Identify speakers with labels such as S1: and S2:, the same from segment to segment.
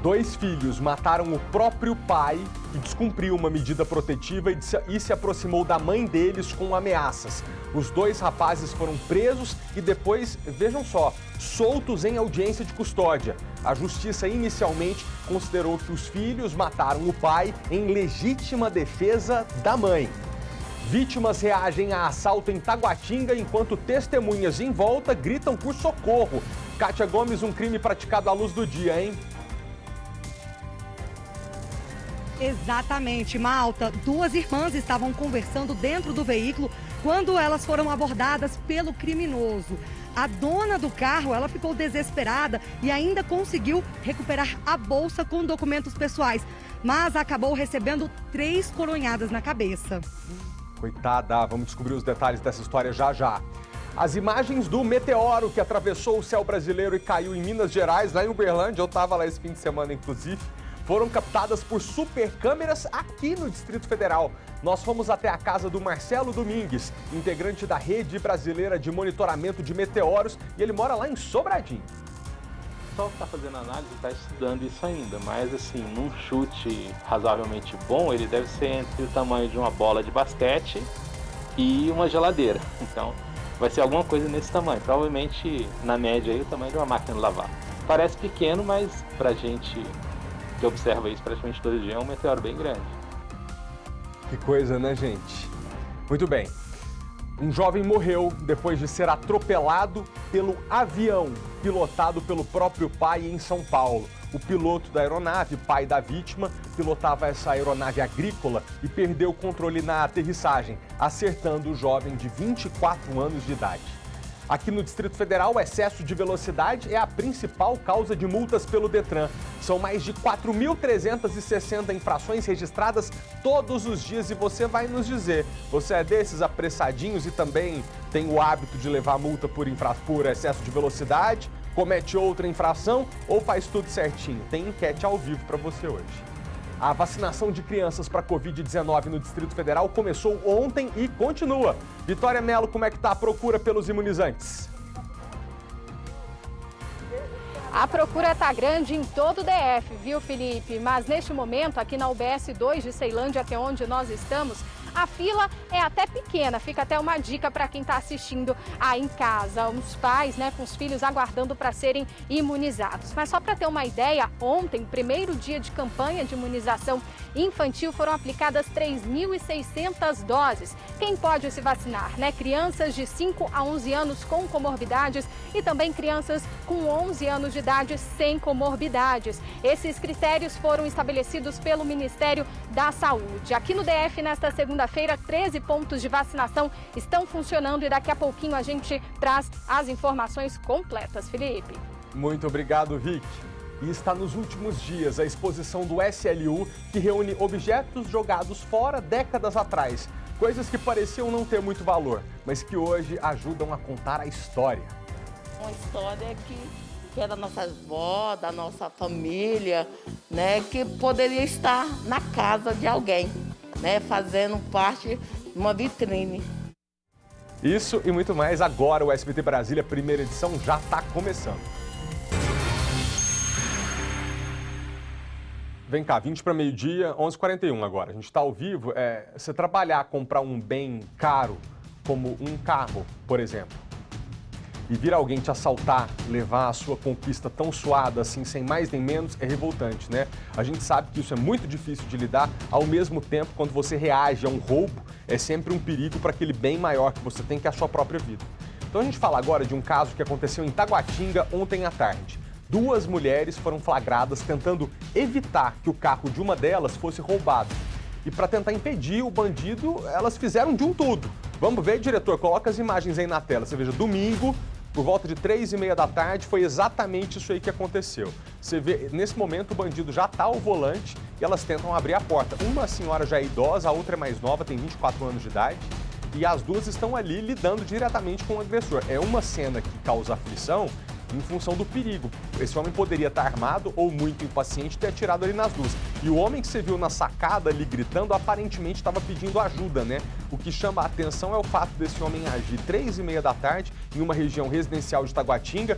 S1: Dois filhos mataram o próprio pai, que descumpriu uma medida protetiva e se aproximou da mãe deles com ameaças. Os dois rapazes foram presos e depois, vejam só, soltos em audiência de custódia. A justiça inicialmente considerou que os filhos mataram o pai em legítima defesa da mãe. Vítimas reagem a assalto em Taguatinga enquanto testemunhas em volta gritam por socorro. Kátia Gomes, um crime praticado à luz do dia, hein?
S2: Exatamente, Malta. Duas irmãs estavam conversando dentro do veículo quando elas foram abordadas pelo criminoso. A dona do carro, ela ficou desesperada e ainda conseguiu recuperar a bolsa com documentos pessoais, mas acabou recebendo 3 coronhadas na cabeça.
S1: Coitada, vamos descobrir os detalhes dessa história já já. As imagens do meteoro que atravessou o céu brasileiro e caiu em Minas Gerais, lá em Uberlândia, eu estava lá esse fim de semana, inclusive, foram captadas por super câmeras aqui no Distrito Federal. Nós fomos até a casa do Marcelo Domingues, integrante da Rede Brasileira de Monitoramento de Meteoros, e ele mora lá em Sobradinho.
S3: O pessoal que está fazendo análise está estudando isso ainda, mas assim, num chute razoavelmente bom, ele deve ser entre o tamanho de uma bola de basquete e uma geladeira. Então, vai ser alguma coisa nesse tamanho, provavelmente na média aí o tamanho de uma máquina de lavar. Parece pequeno, mas pra gente que observa isso praticamente todo dia é um meteoro bem grande.
S1: Que coisa, né, gente? Muito bem. Um jovem morreu depois de ser atropelado pelo avião pilotado pelo próprio pai em São Paulo. O piloto da aeronave, pai da vítima, pilotava essa aeronave agrícola e perdeu o controle na aterrissagem, acertando o jovem de 24 anos de idade. Aqui no Distrito Federal, o excesso de velocidade é a principal causa de multas pelo Detran. São mais de 4.360 infrações registradas todos os dias e você vai nos dizer, você é desses apressadinhos e também tem o hábito de levar multa por excesso de velocidade, comete outra infração ou faz tudo certinho? Tem enquete ao vivo para você hoje. A vacinação de crianças para Covid-19 no Distrito Federal começou ontem e continua. Vitória Mello, como é que está a procura pelos imunizantes?
S4: A procura está grande em todo o DF, viu, Felipe? Mas neste momento, aqui na UBS 2 de Ceilândia, que é onde nós estamos, a fila é até pequena, fica até uma dica para quem está assistindo aí em casa. Os pais, com os filhos aguardando para serem imunizados. Mas só para ter uma ideia, ontem, primeiro dia de campanha de imunização infantil, foram aplicadas 3.600 doses. Quem pode se vacinar, Crianças de 5 a 11 anos com comorbidades e também crianças com 11 anos de idade sem comorbidades. Esses critérios foram estabelecidos pelo Ministério da Saúde. Aqui no DF, nesta segunda-feira, 13 pontos de vacinação estão funcionando e daqui a pouquinho a gente traz as informações completas. Felipe.
S1: Muito obrigado, Vic. E está nos últimos dias a exposição do SLU, que reúne objetos jogados fora décadas atrás. Coisas que pareciam não ter muito valor, mas que hoje ajudam a contar a história.
S5: Uma história que é da nossa avó, da nossa família, que poderia estar na casa de alguém, fazendo parte de uma vitrine.
S1: Isso e muito mais agora. O SBT Brasília, primeira edição, já está começando. Vem cá, 20 para meio-dia, 11h41 agora. A gente está ao vivo. Você trabalhar, comprar um bem caro, como um carro, por exemplo, e vir alguém te assaltar, levar a sua conquista tão suada assim, sem mais nem menos, é revoltante, né? A gente sabe que isso é muito difícil de lidar, ao mesmo tempo, quando você reage a um roubo, é sempre um perigo para aquele bem maior que você tem, que é a sua própria vida. Então a gente fala agora de um caso que aconteceu em Taguatinga ontem à tarde. 2 mulheres foram flagradas tentando evitar que o carro de uma delas fosse roubado. E para tentar impedir o bandido, elas fizeram de um tudo. Vamos ver, diretor, coloca as imagens aí na tela. Você veja, domingo, por volta de 3h30 da tarde, foi exatamente isso aí que aconteceu. Você vê, nesse momento, o bandido já está ao volante e elas tentam abrir a porta. Uma senhora já é idosa, a outra é mais nova, tem 24 anos de idade. E as duas estão ali lidando diretamente com o agressor. É uma cena que causa aflição em função do perigo. Esse homem poderia estar armado ou muito impaciente e ter atirado ali nas duas. E o homem que você viu na sacada ali gritando, aparentemente estava pedindo ajuda, né? O que chama a atenção é o fato desse homem agir 3h30 da tarde em uma região residencial de Taguatinga,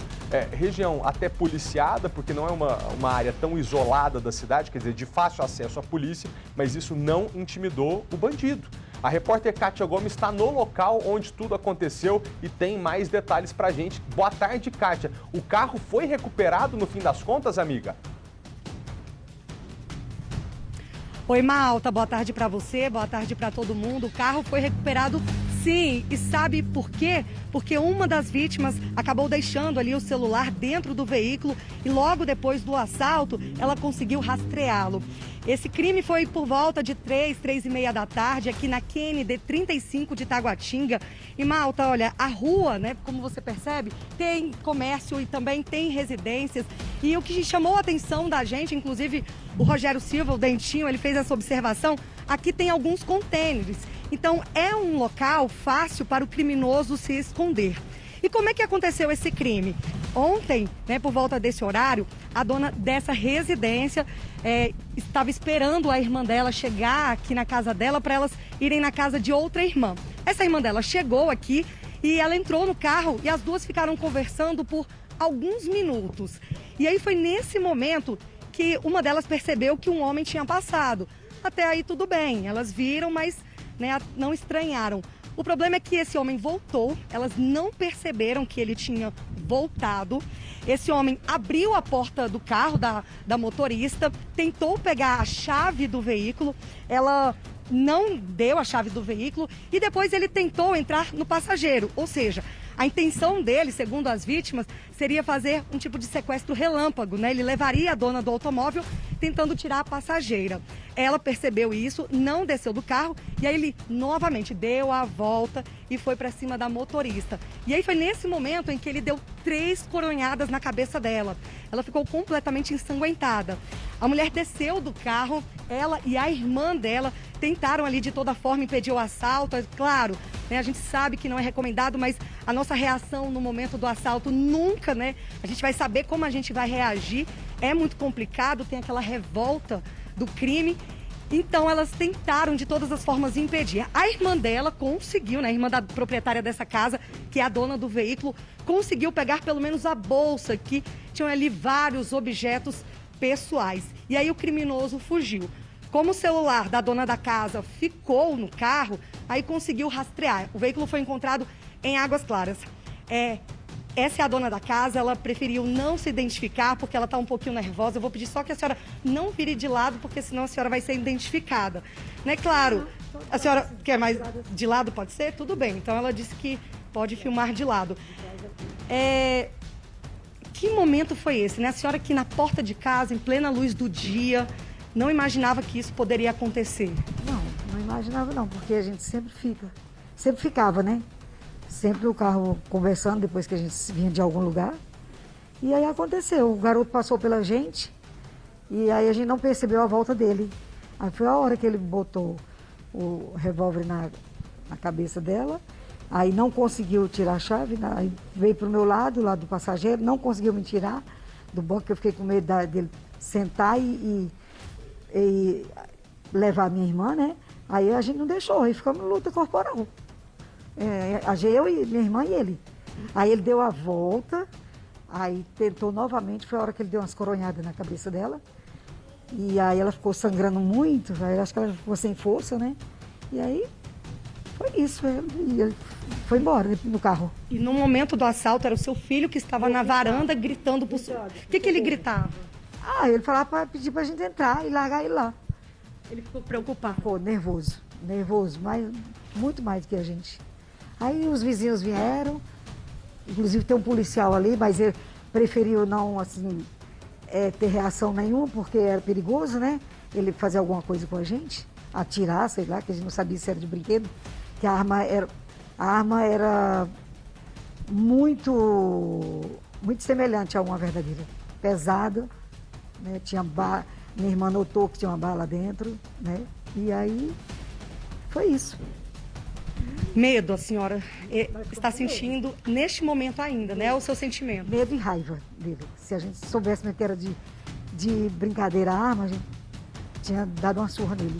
S1: região até policiada, porque não é uma área tão isolada da cidade, quer dizer, de fácil acesso à polícia, mas isso não intimidou o bandido. A repórter Kátia Gomes está no local onde tudo aconteceu e tem mais detalhes pra gente. Boa tarde, Kátia. O carro foi recuperado no fim das contas, amiga?
S2: Oi, Malta, boa tarde para você, boa tarde para todo mundo. O carro foi recuperado, sim, e sabe por quê? Porque uma das vítimas acabou deixando ali o celular dentro do veículo e logo depois do assalto ela conseguiu rastreá-lo. Esse crime foi por volta de 3h30 da tarde, aqui na Kennedy 35 de Taguatinga. E, Malta, olha, a rua, né, como você percebe, tem comércio e também tem residências. E o que chamou a atenção da gente, inclusive o Rogério Silva, o Dentinho, ele fez essa observação, aqui tem alguns contêineres. Então, é um local fácil para o criminoso se esconder. E como é que aconteceu esse crime? Ontem, né, por volta desse horário, a dona dessa residência estava esperando a irmã dela chegar aqui na casa dela para elas irem na casa de outra irmã. Essa irmã dela chegou aqui e ela entrou no carro e as duas ficaram conversando por alguns minutos. E aí foi nesse momento que uma delas percebeu que um homem tinha passado. Até aí tudo bem, elas viram, mas né, não estranharam. O problema é que esse homem voltou, elas não perceberam que ele tinha voltado. Esse homem abriu a porta do carro da motorista, tentou pegar a chave do veículo, ela não deu a chave do veículo e depois ele tentou entrar no passageiro, ou seja, a intenção dele, segundo as vítimas, seria fazer um tipo de sequestro relâmpago, né? Ele levaria a dona do automóvel tentando tirar a passageira. Ela percebeu isso, não desceu do carro e aí ele novamente deu a volta e foi para cima da motorista. E aí foi nesse momento em que ele deu 3 coronhadas na cabeça dela. Ela ficou completamente ensanguentada. A mulher desceu do carro, ela e a irmã dela tentaram ali de toda forma impedir o assalto. É claro, né, a gente sabe que não é recomendado, mas a nossa reação no momento do assalto nunca, né? A gente vai saber como a gente vai reagir. É muito complicado, tem aquela revolta do crime. Então, elas tentaram de todas as formas impedir. A irmã dela conseguiu, né? A irmã da proprietária dessa casa, que é a dona do veículo, conseguiu pegar pelo menos a bolsa, que tinham ali vários objetos pessoais. E aí o criminoso fugiu. Como o celular da dona da casa ficou no carro, aí conseguiu rastrear. O veículo foi encontrado em Águas Claras. Essa é a dona da casa, ela preferiu não se identificar porque ela está um pouquinho nervosa. Eu vou pedir só que a senhora não vire de lado, porque senão a senhora vai ser identificada. Né? Claro, a senhora quer mais de lado, pode ser? Tudo bem, então ela disse que pode filmar de lado. Que momento foi esse, né? A senhora aqui na porta de casa, em plena luz do dia, não imaginava que isso poderia acontecer?
S6: Não imaginava não, porque a gente sempre ficava, né? Sempre o carro conversando depois que a gente vinha de algum lugar. E aí aconteceu, o garoto passou pela gente e aí a gente não percebeu a volta dele. Aí foi a hora que ele botou o revólver na cabeça dela, aí não conseguiu tirar a chave, aí veio pro meu lado, do passageiro, não conseguiu me tirar do banco, que eu fiquei com medo dele sentar e levar a minha irmã, né? Aí a gente não deixou, aí ficamos em luta corporal. Eu e minha irmã e ele. Aí ele deu a volta, aí tentou novamente, foi a hora que ele deu umas coronhadas na cabeça dela. E aí ela ficou sangrando muito, aí acho que ela ficou sem força, né? E aí foi isso, e ele foi embora no carro.
S2: E no momento do assalto era o seu filho que estava na varanda gritando por cima. O que ele gritava?
S6: Ele falava para pedir pra gente entrar e largar ele lá.
S2: Ele ficou preocupado.
S6: Ficou nervoso, mas muito mais do que a gente. Aí os vizinhos vieram, inclusive tem um policial ali, mas ele preferiu não, assim, ter reação nenhuma, porque era perigoso, né? Ele fazer alguma coisa com a gente, atirar, sei lá, que a gente não sabia se era de brinquedo, que a arma era muito semelhante a uma verdadeira, pesada, né? Minha irmã notou que tinha uma bala dentro, né? E aí foi isso.
S2: Medo, a senhora está sentindo neste momento ainda, né? O seu sentimento.
S6: Medo e raiva dele. Se a gente soubesse que era de brincadeira a arma, a gente tinha dado uma surra nele.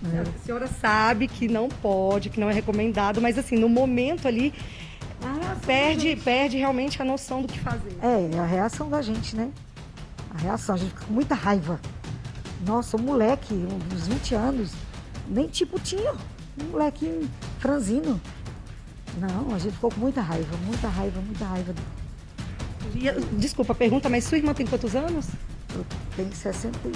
S6: Né?
S2: A senhora sabe que não pode, que não é recomendado, mas assim, no momento ali, perde realmente a noção do que fazer.
S6: É a reação da gente, né? A reação, a gente fica com muita raiva. Nossa, um moleque, uns 20 anos, nem tipo tinha. Um moleque franzino. Não, a gente ficou com muita raiva.
S2: Desculpa a pergunta, mas sua irmã tem quantos anos?
S6: Eu tenho 61.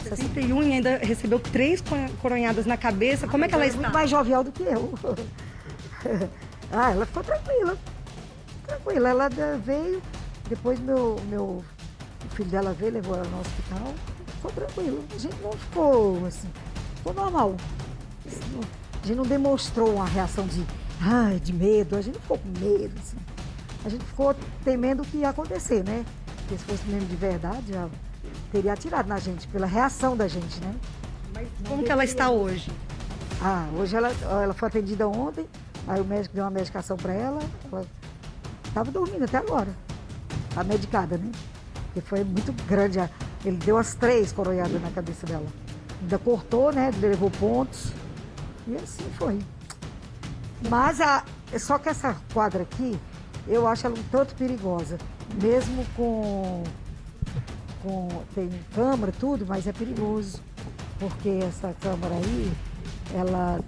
S2: 61 e ainda recebeu 3 coronhadas na cabeça. Como é que ela está?
S6: Muito mais jovial do que eu. Ela ficou tranquila. Ela veio, depois o filho dela veio, levou ela no hospital. Ficou tranquilo. A gente não ficou assim, ficou normal. A gente não demonstrou uma reação de medo, a gente não ficou com medo. Assim. A gente ficou temendo o que ia acontecer, né? Porque se fosse mesmo de verdade, já teria atirado na gente, pela reação da gente, né?
S2: Mas como que ela está hoje?
S6: Hoje ela foi atendida ontem, aí o médico deu uma medicação para ela estava dormindo até agora. Tá medicada, né? Porque foi muito grande, ele deu as 3 coronhadas na cabeça dela. Ainda cortou, né? Levou pontos. E assim foi. Mas só que essa quadra aqui, eu acho ela um tanto perigosa. Mesmo tem câmera, tudo, mas é perigoso. Porque essa câmera aí, ela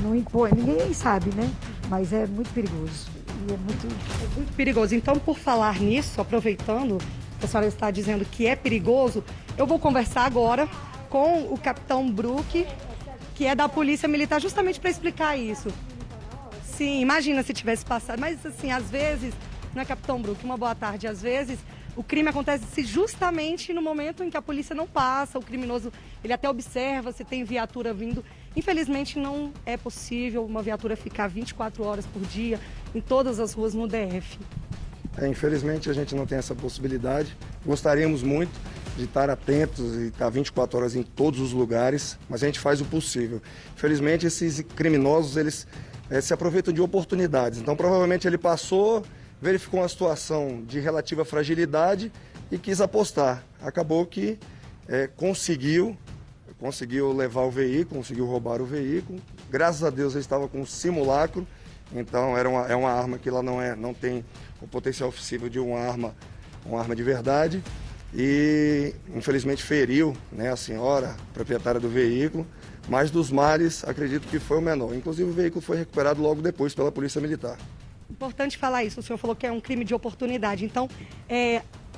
S6: não impõe, ninguém sabe, né? Mas é muito perigoso. E é muito
S2: perigoso. Então, por falar nisso, aproveitando que a senhora está dizendo que é perigoso, eu vou conversar agora com o capitão Brook, que é da Polícia Militar, justamente para explicar isso. Sim, imagina se tivesse passado. Mas, assim, às vezes, não é, capitão Brook? Uma boa tarde. Às vezes, o crime acontece justamente no momento em que a polícia não passa, o criminoso, ele até observa se tem viatura vindo. Infelizmente, não é possível uma viatura ficar 24 horas por dia em todas as ruas no DF.
S7: Infelizmente, a gente não tem essa possibilidade. Gostaríamos muito de estar atentos e estar 24 horas em todos os lugares, mas a gente faz o possível. Infelizmente, esses criminosos, eles se aproveitam de oportunidades. Então, provavelmente, ele passou, verificou uma situação de relativa fragilidade e quis apostar. Acabou que conseguiu levar o veículo, conseguiu roubar o veículo. Graças a Deus ele estava com um simulacro, então é uma arma que ela não tem o potencial ofensivo de uma arma de verdade. E infelizmente feriu, né, a senhora proprietária do veículo, mas dos males acredito que foi o menor. Inclusive o veículo foi recuperado logo depois pela Polícia Militar.
S2: Importante falar isso, o senhor falou que é um crime de oportunidade, então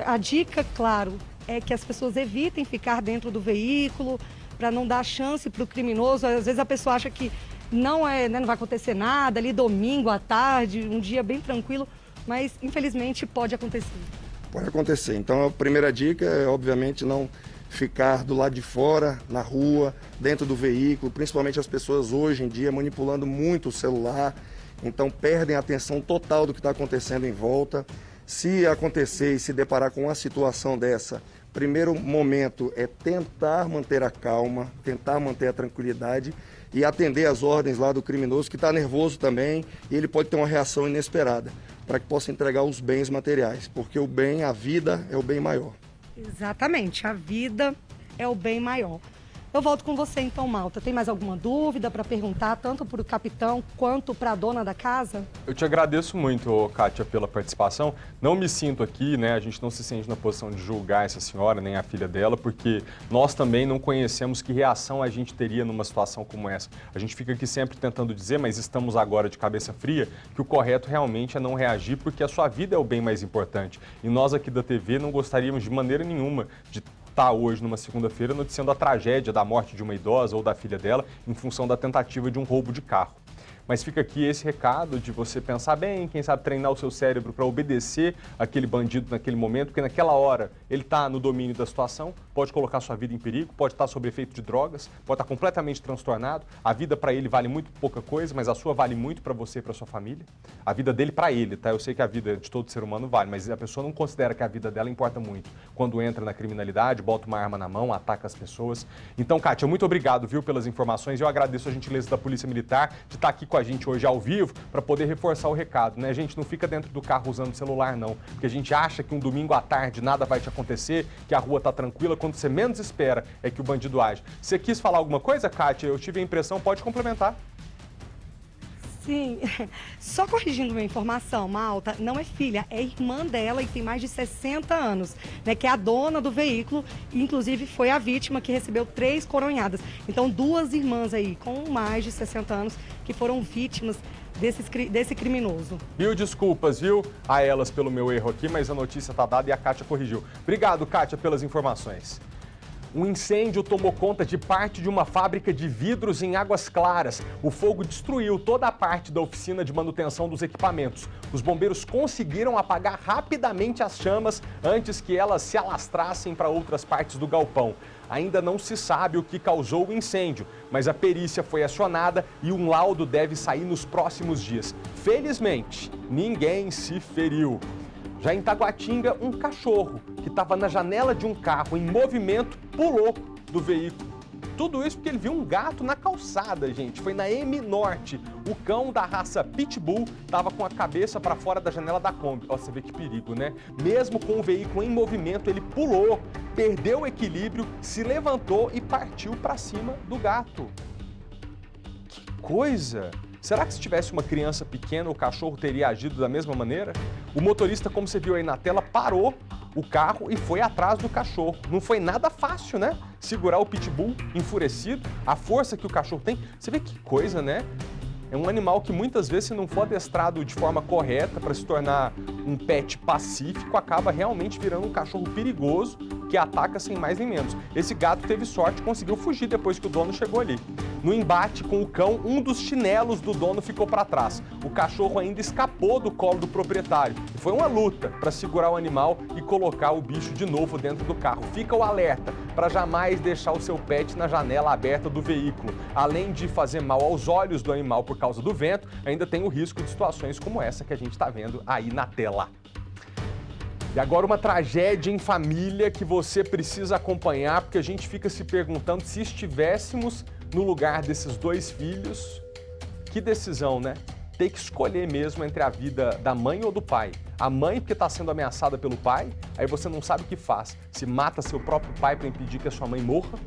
S2: a dica, claro, é que as pessoas evitem ficar dentro do veículo para não dar chance para o criminoso. Às vezes a pessoa acha que não vai acontecer nada, ali domingo à tarde, um dia bem tranquilo, mas infelizmente pode acontecer.
S7: Pode acontecer. Então a primeira dica é, obviamente, não ficar do lado de fora, na rua, dentro do veículo, principalmente as pessoas hoje em dia manipulando muito o celular, então perdem a atenção total do que está acontecendo em volta. Se acontecer e se deparar com uma situação dessa, primeiro momento é tentar manter a calma, tentar manter a tranquilidade e atender as ordens lá do criminoso, que está nervoso também, e ele pode ter uma reação inesperada, para que possa entregar os bens materiais, porque o bem, a vida, é o bem maior.
S2: Exatamente, a vida é o bem maior. Eu volto com você então, Malta. Tem mais alguma dúvida para perguntar, tanto para o capitão quanto para a dona da casa?
S1: Eu te agradeço muito, Kátia, pela participação. Não me sinto aqui, né? A gente não se sente na posição de julgar essa senhora, nem a filha dela, porque nós também não conhecemos que reação a gente teria numa situação como essa. A gente fica aqui sempre tentando dizer, mas estamos agora de cabeça fria, que o correto realmente é não reagir, porque a sua vida é o bem mais importante. E nós aqui da TV não gostaríamos de maneira nenhuma de estar hoje, numa segunda-feira, noticiando a tragédia da morte de uma idosa ou da filha dela em função da tentativa de um roubo de carro. Mas fica aqui esse recado de você pensar bem, quem sabe treinar o seu cérebro para obedecer aquele bandido naquele momento, porque naquela hora ele está no domínio da situação, pode colocar sua vida em perigo, pode estar sob efeito de drogas, pode estar completamente transtornado. A vida para ele vale muito pouca coisa, mas a sua vale muito para você e para sua família. A vida dele para ele, tá? Eu sei que a vida de todo ser humano vale, mas a pessoa não considera que a vida dela importa muito quando entra na criminalidade, bota uma arma na mão, ataca as pessoas. Então, Kátia, muito obrigado, viu, pelas informações. Eu agradeço a gentileza da Polícia Militar de estar aqui com a gente hoje ao vivo para poder reforçar o recado, né? A gente não fica dentro do carro usando celular, não, porque a gente acha que um domingo à tarde nada vai te acontecer, que a rua tá tranquila, quando você menos espera é que o bandido age. Você quis falar alguma coisa, Kátia? Eu tive a impressão, pode complementar.
S2: Sim, só corrigindo uma informação, Malta, não é filha, é irmã dela e tem mais de 60 anos, né, que é a dona do veículo, e inclusive foi a vítima que recebeu 3 coronhadas. Então, 2 irmãs aí com mais de 60 anos que foram vítimas desse criminoso.
S1: Mil desculpas, viu, a elas pelo meu erro aqui, mas a notícia tá dada e a Kátia corrigiu. Obrigado, Kátia, pelas informações. Um incêndio tomou conta de parte de uma fábrica de vidros em Águas Claras. O fogo destruiu toda a parte da oficina de manutenção dos equipamentos. Os bombeiros conseguiram apagar rapidamente as chamas antes que elas se alastrassem para outras partes do galpão. Ainda não se sabe o que causou o incêndio, mas a perícia foi acionada e um laudo deve sair nos próximos dias. Felizmente, ninguém se feriu. Já em Taguatinga, um cachorro que estava na janela de um carro em movimento pulou do veículo. Tudo isso porque ele viu um gato na calçada, gente. Foi na M Norte. O cão da raça Pitbull estava com a cabeça para fora da janela da Kombi. Ó, você vê que perigo, né? Mesmo com o veículo em movimento, ele pulou, perdeu o equilíbrio, se levantou e partiu para cima do gato. Que coisa! Será que se tivesse uma criança pequena, o cachorro teria agido da mesma maneira? O motorista, como você viu aí na tela, parou o carro e foi atrás do cachorro. Não foi nada fácil, né? Segurar o pitbull enfurecido, a força que o cachorro tem. Você vê que coisa, né? É um animal que muitas vezes, se não for adestrado de forma correta para se tornar um pet pacífico, acaba realmente virando um cachorro perigoso que ataca sem mais nem menos. Esse gato teve sorte, conseguiu fugir depois que o dono chegou ali. No embate com o cão, um dos chinelos do dono ficou para trás. O cachorro ainda escapou do colo do proprietário. E foi uma luta para segurar o animal e colocar o bicho de novo dentro do carro. Fica o alerta para jamais deixar o seu pet na janela aberta do veículo. Além de fazer mal aos olhos do animal por causa do vento, ainda tem o risco de situações como essa que a gente está vendo aí na tela. E agora uma tragédia em família que você precisa acompanhar, porque a gente fica se perguntando se estivéssemos no lugar desses 2 filhos, que decisão, né? Ter que escolher mesmo entre a vida da mãe ou do pai. A mãe porque está sendo ameaçada pelo pai, aí você não sabe o que faz. Se mata seu próprio pai para impedir que a sua mãe morra,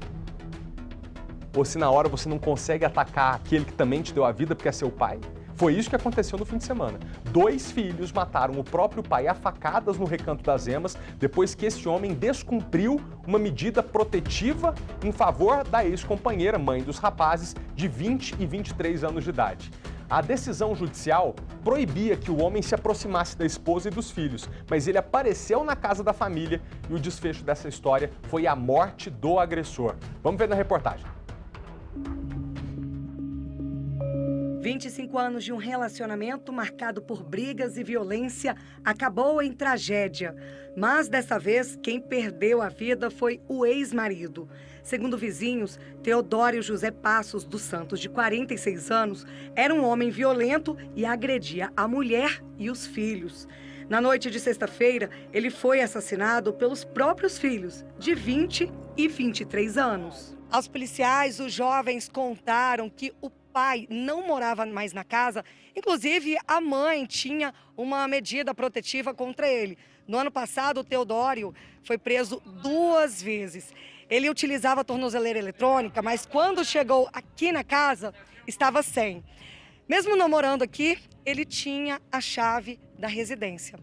S1: ou se na hora você não consegue atacar aquele que também te deu a vida porque é seu pai. Foi isso que aconteceu no fim de semana. 2 filhos mataram o próprio pai a facadas no Recanto das Emas, depois que esse homem descumpriu uma medida protetiva em favor da ex-companheira, mãe dos rapazes, de 20 e 23 anos de idade. A decisão judicial proibia que o homem se aproximasse da esposa e dos filhos, mas ele apareceu na casa da família e o desfecho dessa história foi a morte do agressor. Vamos ver na reportagem.
S2: 25 anos de um relacionamento marcado por brigas e violência acabou em tragédia. Mas dessa vez, quem perdeu a vida foi o ex-marido. Segundo vizinhos, Teodório José Passos dos Santos, de 46 anos, era um homem violento e agredia a mulher e os filhos. Na noite de sexta-feira, ele foi assassinado pelos próprios filhos, de 20 e 23 anos. Aos policiais, os jovens contaram que o pai não morava mais na casa, inclusive a mãe tinha uma medida protetiva contra ele. No ano passado, o Teodório foi preso 2 vezes. Ele utilizava a tornozeleira eletrônica, mas quando chegou aqui na casa, estava sem. Mesmo não morando aqui, ele tinha a chave da residência.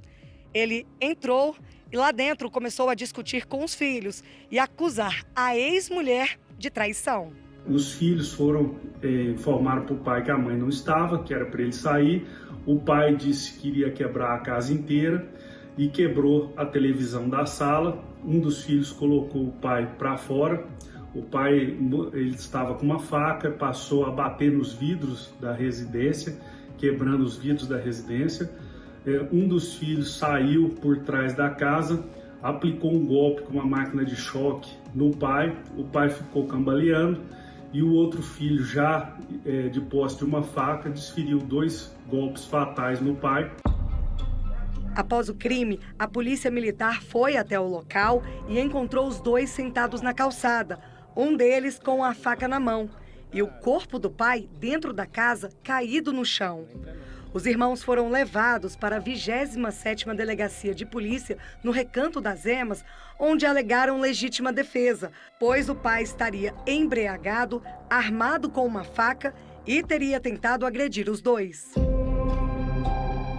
S2: Ele entrou e lá dentro começou a discutir com os filhos e acusar a ex-mulher de traição.
S8: Os filhos foram informar para o pai que a mãe não estava, que era para ele sair. O pai disse que iria quebrar a casa inteira e quebrou a televisão da sala. Um dos filhos colocou o pai para fora. O pai, ele estava com uma faca, passou a bater nos vidros da residência, quebrando os vidros da residência. Um dos filhos saiu por trás da casa, aplicou um golpe com uma máquina de choque no pai. O pai ficou cambaleando e o outro filho, já de posse de uma faca, desferiu 2 golpes fatais no pai.
S2: Após o crime, a polícia militar foi até o local e encontrou os 2 sentados na calçada, um deles com a faca na mão, e o corpo do pai dentro da casa caído no chão. Os irmãos foram levados para a 27ª Delegacia de Polícia no Recanto das Emas, onde alegaram legítima defesa, pois o pai estaria embriagado, armado com uma faca e teria tentado agredir os 2.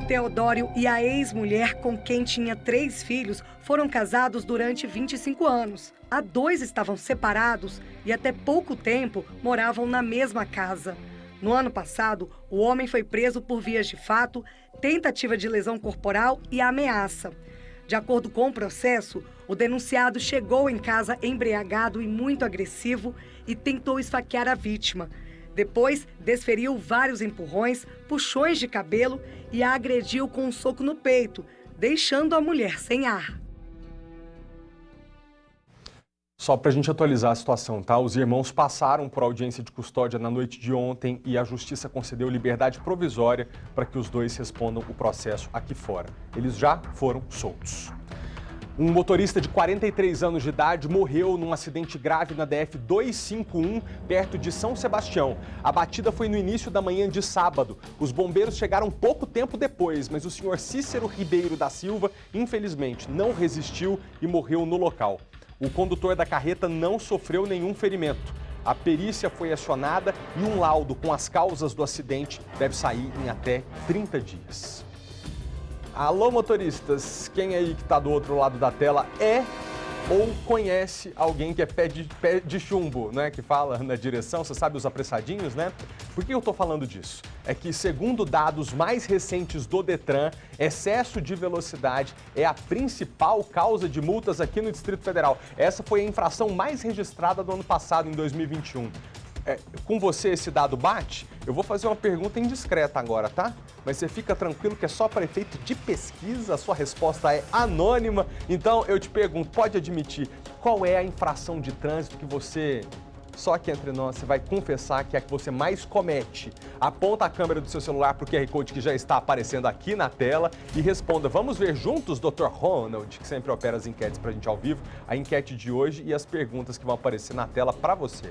S2: Teodório e a ex-mulher, com quem tinha 3 filhos, foram casados durante 25 anos. Há 2 estavam separados e até pouco tempo moravam na mesma casa. No ano passado, o homem foi preso por vias de fato, tentativa de lesão corporal e ameaça. De acordo com o processo, o denunciado chegou em casa embriagado e muito agressivo e tentou esfaquear a vítima. Depois, desferiu vários empurrões, puxões de cabelo e a agrediu com um soco no peito, deixando a mulher sem ar.
S1: Só para a gente atualizar a situação, tá? Os irmãos passaram por audiência de custódia na noite de ontem e a justiça concedeu liberdade provisória para que os 2 respondam o processo aqui fora. Eles já foram soltos. Um motorista de 43 anos de idade morreu num acidente grave na DF-251, perto de São Sebastião. A batida foi no início da manhã de sábado. Os bombeiros chegaram pouco tempo depois, mas o senhor Cícero Ribeiro da Silva, infelizmente, não resistiu e morreu no local. O condutor da carreta não sofreu nenhum ferimento. A perícia foi acionada e um laudo com as causas do acidente deve sair em até 30 dias. Alô, motoristas, quem aí que está do outro lado da tela é ou conhece alguém que é pé de chumbo, né? Que fala na direção, você sabe os apressadinhos, né? Por que eu estou falando disso? É que, segundo dados mais recentes do Detran, excesso de velocidade é a principal causa de multas aqui no Distrito Federal. Essa foi a infração mais registrada do ano passado, em 2021. Com você esse dado bate? Eu vou fazer uma pergunta indiscreta agora, tá? Mas você fica tranquilo que é só para efeito de pesquisa, a sua resposta é anônima. Então eu te pergunto, pode admitir, qual é a infração de trânsito que você, só aqui entre nós, você vai confessar que é a que você mais comete? Aponta a câmera do seu celular para o QR Code que já está aparecendo aqui na tela e responda. Vamos ver juntos, Dr. Ronald, que sempre opera as enquetes para a gente ao vivo, a enquete de hoje e as perguntas que vão aparecer na tela para você.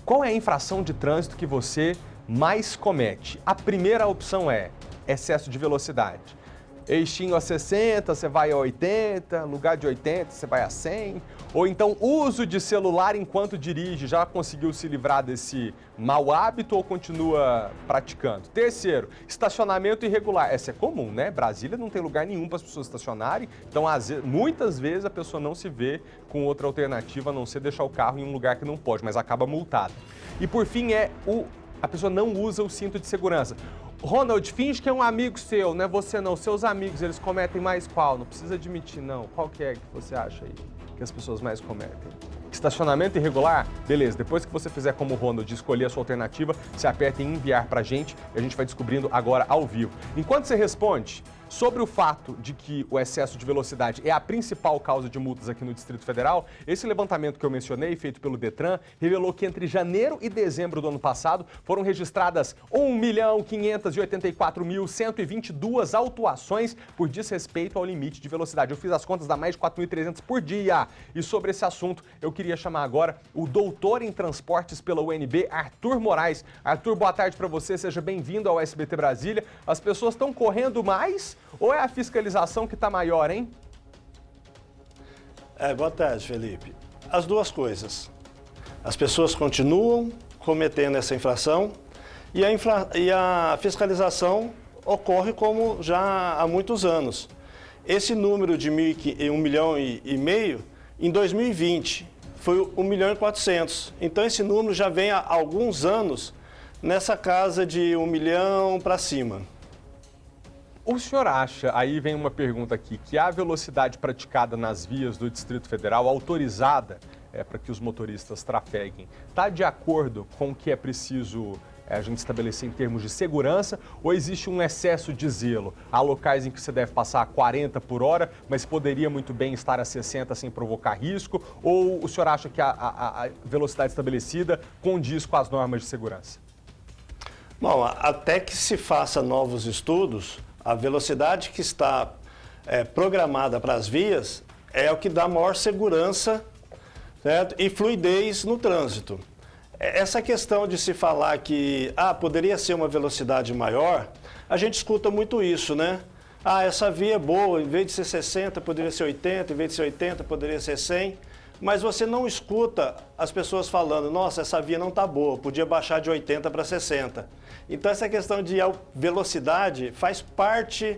S1: Qual é a infração de trânsito que você mais comete? A primeira opção é excesso de velocidade. Eixinho a 60, você vai a 80, lugar de 80, você vai a 100. Ou então uso de celular enquanto dirige, já conseguiu se livrar desse mau hábito ou continua praticando? Terceiro, estacionamento irregular. Essa é comum, né? Brasília não tem lugar nenhum para as pessoas estacionarem, então muitas vezes a pessoa não se vê com outra alternativa a não ser deixar o carro em um lugar que não pode, mas acaba multada. E por fim a pessoa não usa o cinto de segurança. Ronald, finge que é um amigo seu, não é você não. Seus amigos, eles cometem mais qual? Não precisa admitir, não. Qual que é que você acha aí que as pessoas mais cometem? Estacionamento irregular? Beleza, depois que você fizer como o Ronald, escolher a sua alternativa, você aperta em enviar pra gente e a gente vai descobrindo agora ao vivo. Enquanto você responde sobre o fato de que o excesso de velocidade é a principal causa de multas aqui no Distrito Federal, esse levantamento que eu mencionei, feito pelo Detran, revelou que entre janeiro e dezembro do ano passado foram registradas 1.584.122 autuações por desrespeito ao limite de velocidade. Eu fiz as contas, dá mais de 4.300 por dia. E sobre esse assunto, eu queria chamar agora o doutor em transportes pela UNB, Arthur Moraes. Arthur, boa tarde para você, seja bem-vindo ao SBT Brasília. As pessoas estão correndo mais ou é a fiscalização que está maior, hein?
S9: Boa tarde, Felipe. As duas coisas. As pessoas continuam cometendo essa infração e a fiscalização ocorre como já há muitos anos. Esse número de 1,5 milhão, em 2020 foi 1.400.000. Então esse número já vem há alguns anos nessa casa de 1 milhão para cima.
S1: O senhor acha, aí vem uma pergunta aqui, que a velocidade praticada nas vias do Distrito Federal, autorizada para que os motoristas trafeguem, está de acordo com o que é preciso a gente estabelecer em termos de segurança, ou existe um excesso de zelo? Há locais em que você deve passar a 40 por hora, mas poderia muito bem estar a 60 sem provocar risco, ou o senhor acha que a velocidade estabelecida condiz com as normas de segurança?
S9: Bom, até que se faça novos estudos, a velocidade que está programada para as vias é o que dá maior segurança, certo? E fluidez no trânsito. Essa questão de se falar que poderia ser uma velocidade maior, a gente escuta muito isso, né? Essa via é boa, em vez de ser 60, poderia ser 80, em vez de ser 80, poderia ser 100. Mas você não escuta as pessoas falando, nossa, essa via não está boa, podia baixar de 80 para 60. Então essa questão de velocidade faz parte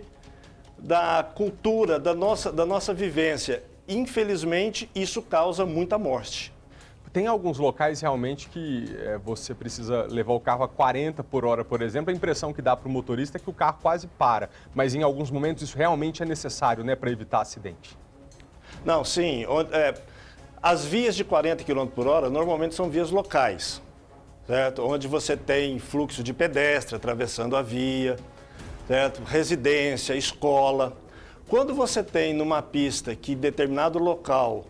S9: da cultura, da nossa vivência. Infelizmente, isso causa muita morte.
S1: Tem alguns locais realmente que você precisa levar o carro a 40 por hora, por exemplo. A impressão que dá para o motorista é que o carro quase para. Mas em alguns momentos isso realmente é necessário, né, para evitar acidente.
S9: Não, sim. As vias de 40 km por hora normalmente são vias locais, certo? Onde você tem fluxo de pedestre atravessando a via, certo? Residência, escola. Quando você tem numa pista que determinado local,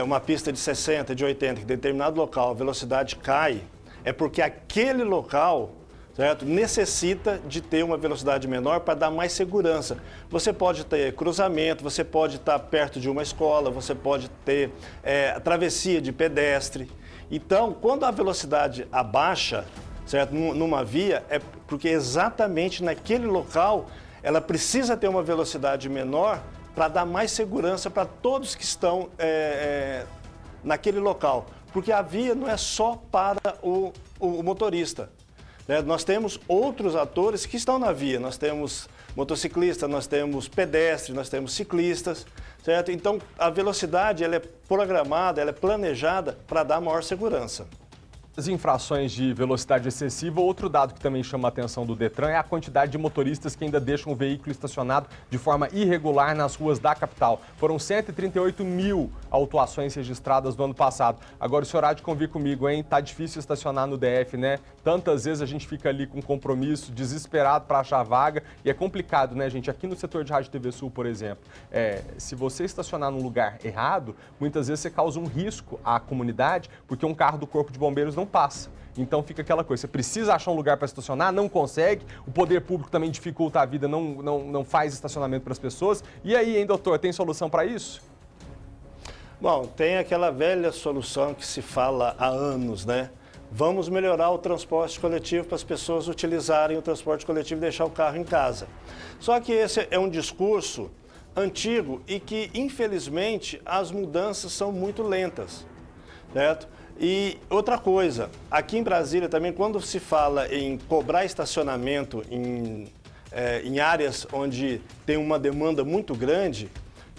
S9: uma pista de 60, de 80, que determinado local a velocidade cai, é porque aquele local, certo, necessita de ter uma velocidade menor para dar mais segurança. Você pode ter cruzamento, você pode estar perto de uma escola, você pode ter travessia de pedestre. Então, quando a velocidade abaixa, certo, numa via, é porque exatamente naquele local ela precisa ter uma velocidade menor para dar mais segurança para todos que estão naquele local. Porque a via não é só para o motorista. Né? Nós temos outros atores que estão na via. Nós temos motociclistas, nós temos pedestres, nós temos ciclistas. Certo? Então, a velocidade ela é programada, ela é planejada para dar maior segurança.
S1: As infrações de velocidade excessiva, outro dado que também chama a atenção do Detran é a quantidade de motoristas que ainda deixam o veículo estacionado de forma irregular nas ruas da capital. Foram 138 mil autuações registradas no ano passado. Agora o senhor há de convir comigo, hein? Tá difícil estacionar no DF, né? Tantas vezes a gente fica ali com compromisso, desesperado para achar vaga e é complicado, né, gente? Aqui no setor de Rádio e TV Sul, por exemplo, se você estacionar num lugar errado, muitas vezes você causa um risco à comunidade porque um carro do Corpo de Bombeiros não passa. Então fica aquela coisa, você precisa achar um lugar para estacionar, não consegue, o poder público também dificulta a vida, não faz estacionamento para as pessoas. E aí, hein, doutor, tem solução para isso?
S9: Bom, tem aquela velha solução que se fala há anos, né? Vamos melhorar o transporte coletivo para as pessoas utilizarem o transporte coletivo e deixar o carro em casa. Só que esse é um discurso antigo e que, infelizmente, as mudanças são muito lentas, certo? E outra coisa, aqui em Brasília também, quando se fala em cobrar estacionamento em áreas onde tem uma demanda muito grande,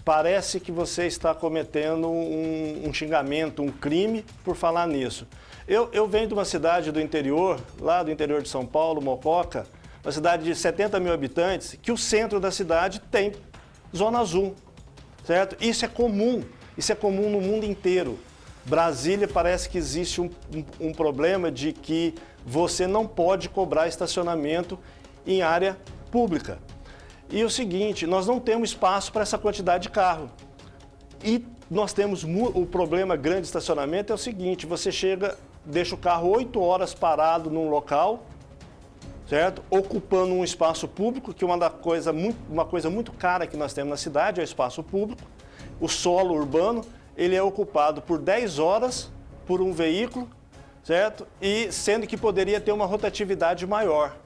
S9: parece que você está cometendo um xingamento, um crime por falar nisso. Eu venho de uma cidade do interior, lá do interior de São Paulo, Mococa, uma cidade de 70 mil habitantes, que o centro da cidade tem zona azul, certo? Isso é comum no mundo inteiro. Brasília parece que existe um problema de que você não pode cobrar estacionamento em área pública. E o seguinte, nós não temos espaço para essa quantidade de carro. E nós temos o problema grande de estacionamento é o seguinte, você deixa o carro 8 horas parado num local, certo? Ocupando um espaço público, que uma coisa muito cara que nós temos na cidade é o espaço público, o solo urbano, ele é ocupado por 10 horas por um veículo, certo? E sendo que poderia ter uma rotatividade maior,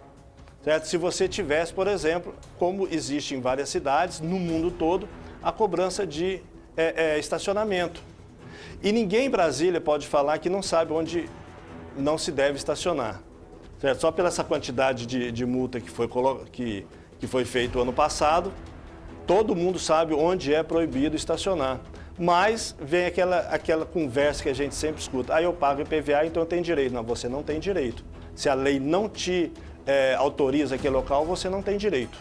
S9: certo? Se você tivesse, por exemplo, como existe em várias cidades, no mundo todo, a cobrança de estacionamento. E ninguém em Brasília pode falar que não sabe onde não se deve estacionar, certo? Só pela essa quantidade de multa que foi feito ano passado, todo mundo sabe onde é proibido estacionar. Mas vem aquela conversa que a gente sempre escuta. Eu pago IPVA, então eu tenho direito. Não, você não tem direito. Se a lei não te autoriza aquele local, você não tem direito.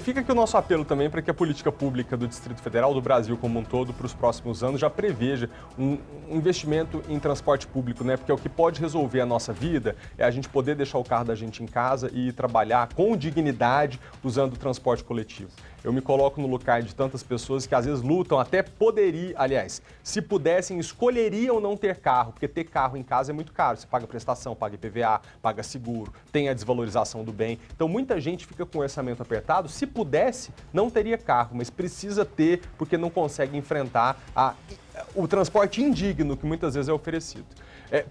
S1: Fica aqui o nosso apelo também para que a política pública do Distrito Federal, do Brasil como um todo, para os próximos anos, já preveja um investimento em transporte público, né? Porque o que pode resolver a nossa vida é a gente poder deixar o carro da gente em casa e trabalhar com dignidade usando o transporte coletivo. Eu me coloco no lugar de tantas pessoas que às vezes lutam, até poderiam, aliás, se pudessem, escolheriam não ter carro, porque ter carro em casa é muito caro. Você paga prestação, paga IPVA, paga seguro, tem a desvalorização do bem. Então muita gente fica com o orçamento apertado. Se pudesse, não teria carro, mas precisa ter porque não consegue enfrentar o transporte indigno que muitas vezes é oferecido.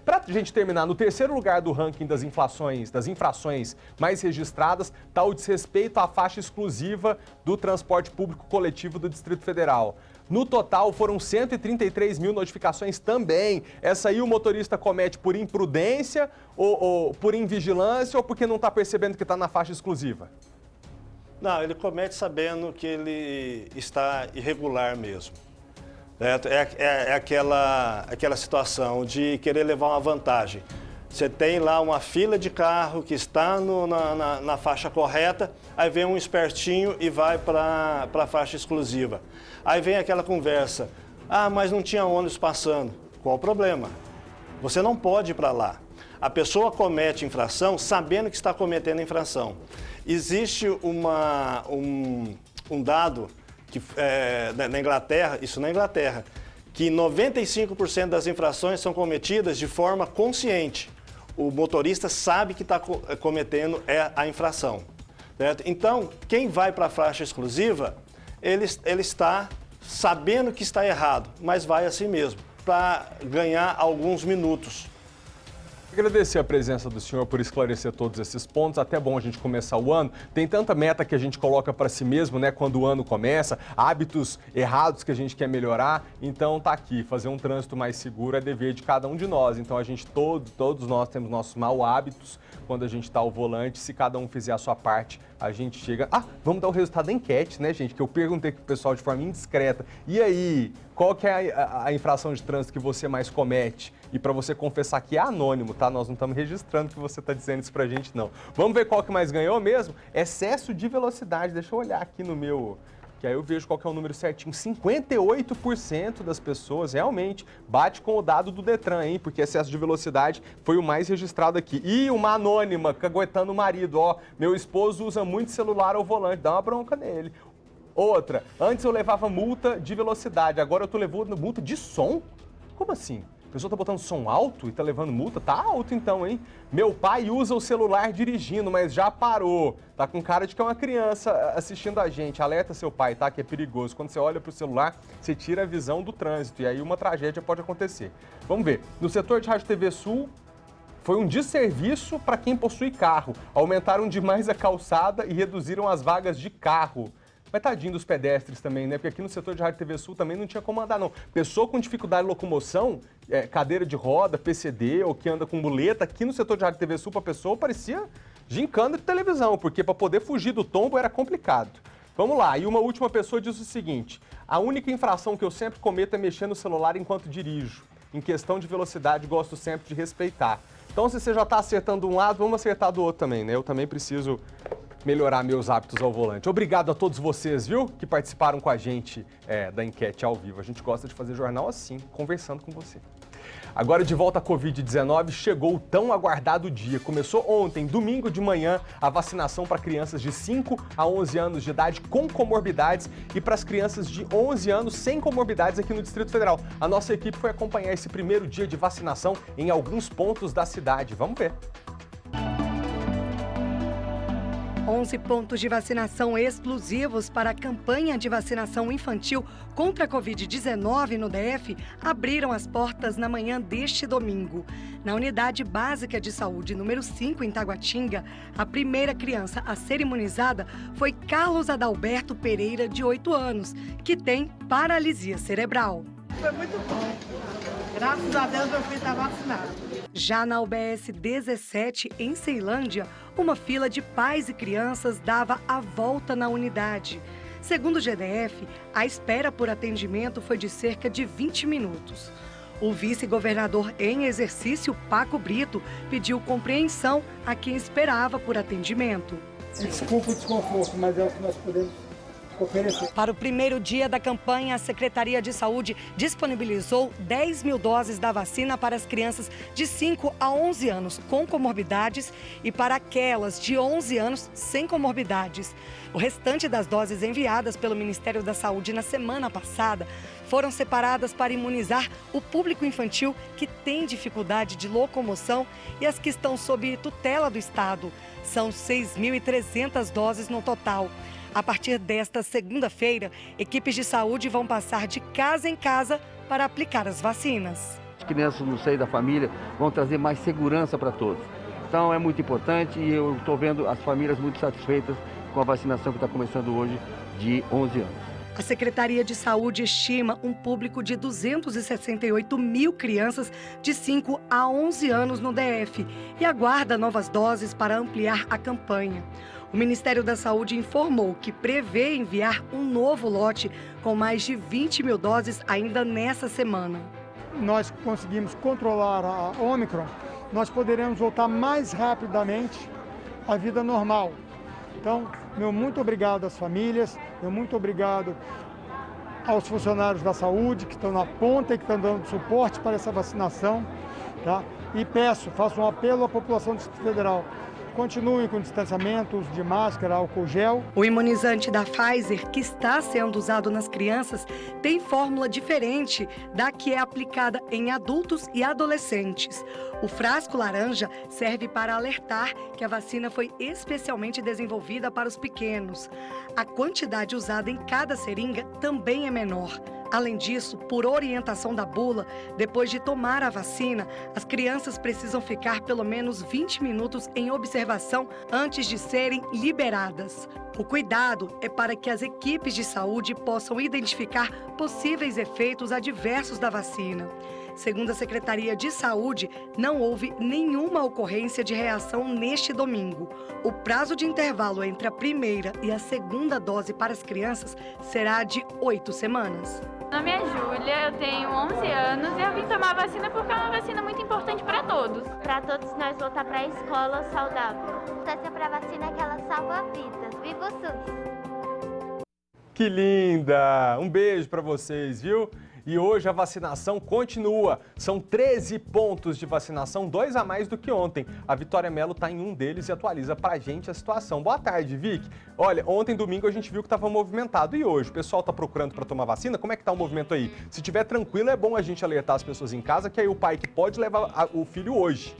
S1: Para a gente terminar, no terceiro lugar do ranking das infrações mais registradas, está o desrespeito à faixa exclusiva do transporte público coletivo do Distrito Federal. No total, foram 133 mil notificações também. Essa aí o motorista comete por imprudência, ou por invigilância, ou porque não está percebendo que está na faixa exclusiva?
S9: Não, ele comete sabendo que ele está irregular mesmo. É aquela situação de querer levar uma vantagem. Você tem lá uma fila de carro que está na faixa correta, aí vem um espertinho e vai para a faixa exclusiva. Aí vem aquela conversa, mas não tinha ônibus passando. Qual o problema? Você não pode ir para lá. A pessoa comete infração sabendo que está cometendo infração. Existe um dado que, na Inglaterra, que 95% das infrações são cometidas de forma consciente. O motorista sabe que está cometendo a infração. Certo? Então, quem vai para a faixa exclusiva, ele está sabendo que está errado, mas vai assim mesmo, para ganhar alguns minutos.
S1: Agradecer a presença do senhor por esclarecer todos esses pontos. Até bom a gente começar o ano. Tem tanta meta que a gente coloca para si mesmo, né? Quando o ano começa, hábitos errados que a gente quer melhorar. Então tá aqui, fazer um trânsito mais seguro é dever de cada um de nós. Então a gente, todos nós temos nossos maus hábitos quando a gente está ao volante. Se cada um fizer a sua parte, a gente chega... vamos dar o resultado da enquete, né, gente? Que eu perguntei pro pessoal de forma indiscreta. E aí, qual que é a infração de trânsito que você mais comete? E para você confessar que é anônimo, tá? Nós não estamos registrando que você está dizendo isso pra gente, não. Vamos ver qual que mais ganhou mesmo? Excesso de velocidade. Deixa eu olhar aqui no meu... que aí eu vejo qual que é o número certinho. 58% das pessoas realmente bate com o dado do Detran, hein? Porque excesso de velocidade foi o mais registrado aqui. E uma anônima caguetando o marido, meu esposo usa muito celular ao volante, dá uma bronca nele. Outra, antes eu levava multa de velocidade, agora eu tô levando multa de som? Como assim? A pessoa tá botando som alto e tá levando multa? Tá alto então, hein? Meu pai usa o celular dirigindo, mas já parou. Tá com cara de que é uma criança assistindo a gente. Alerta seu pai, tá? Que é perigoso. Quando você olha pro celular, você tira a visão do trânsito e aí uma tragédia pode acontecer. Vamos ver. No setor de Rádio TV Sul, foi um desserviço para quem possui carro. Aumentaram demais a calçada e reduziram as vagas de carro. Mas tadinho dos pedestres também, né? Porque aqui no setor de Rádio TV Sul também não tinha como andar, não. Pessoa com dificuldade de locomoção, cadeira de roda, PCD ou que anda com muleta, aqui no setor de Rádio TV Sul, para pessoa parecia gincana de televisão, porque para poder fugir do tombo era complicado. Vamos lá, e uma última pessoa diz o seguinte: a única infração que eu sempre cometo é mexer no celular enquanto dirijo. Em questão de velocidade, gosto sempre de respeitar. Então, se você já está acertando um lado, vamos acertar do outro também, né? Eu também preciso melhorar meus hábitos ao volante. Obrigado a todos vocês, viu, que participaram com a gente da enquete ao vivo. A gente gosta de fazer jornal assim, conversando com você. Agora, de volta à Covid-19, chegou o tão aguardado dia. Começou ontem, domingo de manhã, a vacinação para crianças de 5 a 11 anos de idade com comorbidades e para as crianças de 11 anos sem comorbidades aqui no Distrito Federal. A nossa equipe foi acompanhar esse primeiro dia de vacinação em alguns pontos da cidade. Vamos ver.
S2: 11 pontos de vacinação exclusivos para a campanha de vacinação infantil contra a Covid-19 no DF abriram as portas na manhã deste domingo. Na Unidade Básica de Saúde número 5, em Taguatinga, a primeira criança a ser imunizada foi Carlos Adalberto Pereira, de 8 anos, que tem paralisia cerebral.
S10: Foi muito bom. Graças a Deus, meu filho está vacinado.
S2: Já na UBS 17, em Ceilândia, uma fila de pais e crianças dava a volta na unidade. Segundo o GDF, a espera por atendimento foi de cerca de 20 minutos. O vice-governador em exercício, Paco Brito, pediu compreensão a quem esperava por atendimento.
S11: Desculpa o desconforto, mas é o que nós podemos oferecer.
S2: Para o primeiro dia da campanha, a Secretaria de Saúde disponibilizou 10 mil doses da vacina para as crianças de 5 a 11 anos com comorbidades e para aquelas de 11 anos sem comorbidades. O restante das doses enviadas pelo Ministério da Saúde na semana passada foram separadas para imunizar o público infantil que tem dificuldade de locomoção e as que estão sob tutela do Estado. São 6.300 doses no total. A partir desta segunda-feira, equipes de saúde vão passar de casa em casa para aplicar as vacinas.
S12: As crianças no seio da família vão trazer mais segurança para todos. Então é muito importante e eu estou vendo as famílias muito satisfeitas com a vacinação que está começando hoje de 11 anos.
S2: A Secretaria de Saúde estima um público de 268 mil crianças de 5 a 11 anos no DF e aguarda novas doses para ampliar a campanha. O Ministério da Saúde informou que prevê enviar um novo lote com mais de 20 mil doses ainda nessa semana.
S11: Nós conseguimos controlar a Ômicron, nós poderemos voltar mais rapidamente à vida normal. Então, meu muito obrigado às famílias, meu muito obrigado aos funcionários da saúde que estão na ponta e que estão dando suporte para essa vacinação, tá? E faço um apelo à população do Distrito Federal. Continuem com distanciamento, uso de máscara, álcool gel.
S2: O imunizante da Pfizer, que está sendo usado nas crianças, tem fórmula diferente da que é aplicada em adultos e adolescentes. O frasco laranja serve para alertar que a vacina foi especialmente desenvolvida para os pequenos. A quantidade usada em cada seringa também é menor. Além disso, por orientação da bula, depois de tomar a vacina, as crianças precisam ficar pelo menos 20 minutos em observação antes de serem liberadas. O cuidado é para que as equipes de saúde possam identificar possíveis efeitos adversos da vacina. Segundo a Secretaria de Saúde, não houve nenhuma ocorrência de reação neste domingo. O prazo de intervalo entre a primeira e a segunda dose para as crianças será de 8 semanas.
S13: Meu nome é Júlia, eu tenho 11 anos e eu vim tomar a vacina porque é uma vacina muito importante para todos.
S14: Para todos nós voltar para a escola saudável. Torcer para a vacina que ela salva vidas. Viva o SUS!
S1: Que linda! Um beijo para vocês, viu? E hoje a vacinação continua. São 13 pontos de vacinação, 2 a mais do que ontem. A Vitória Mello está em um deles e atualiza pra gente a situação. Boa tarde, Vic. Olha, ontem, domingo, a gente viu que estava movimentado. E hoje, o pessoal está procurando para tomar vacina? Como é que está o movimento aí? Se estiver tranquilo, é bom a gente alertar as pessoas em casa, que aí o pai que pode levar o filho hoje.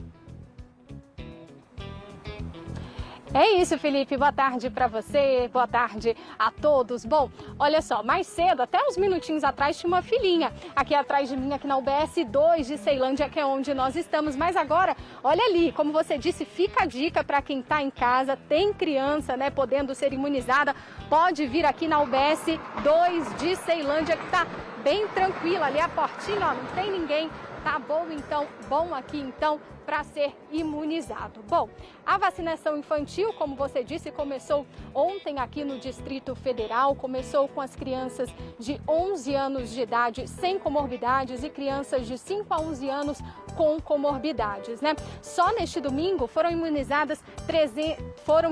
S4: É isso, Felipe. Boa tarde para você, boa tarde a todos. Bom, olha só, mais cedo, até uns minutinhos atrás, tinha uma filinha aqui atrás de mim, aqui na UBS 2 de Ceilândia, que é onde nós estamos. Mas agora, olha ali, como você disse, fica a dica para quem está em casa, tem criança, né, podendo ser imunizada, pode vir aqui na UBS 2 de Ceilândia, que está bem tranquila. Ali a portinha, ó, não tem ninguém. Tá bom, então, bom aqui, então, para ser imunizado. Bom, a vacinação infantil, como você disse, começou ontem aqui no Distrito Federal, começou com as crianças de 11 anos de idade sem comorbidades e crianças de 5 a 11 anos com comorbidades, né? Só neste domingo foram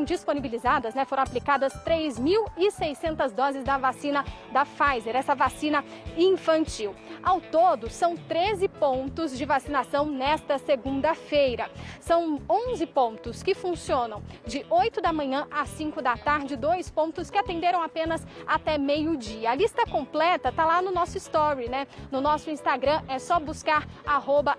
S4: disponibilizadas, né? Foram aplicadas 3.600 doses da vacina da Pfizer, essa vacina infantil. Ao todo, são 13 pontos de vacinação nesta segunda-feira. São 11 pontos que funcionam de 8 da manhã às 5 da tarde, 2 pontos que atenderam apenas até meio-dia. A lista completa está lá no nosso story, né? No nosso Instagram, é só buscar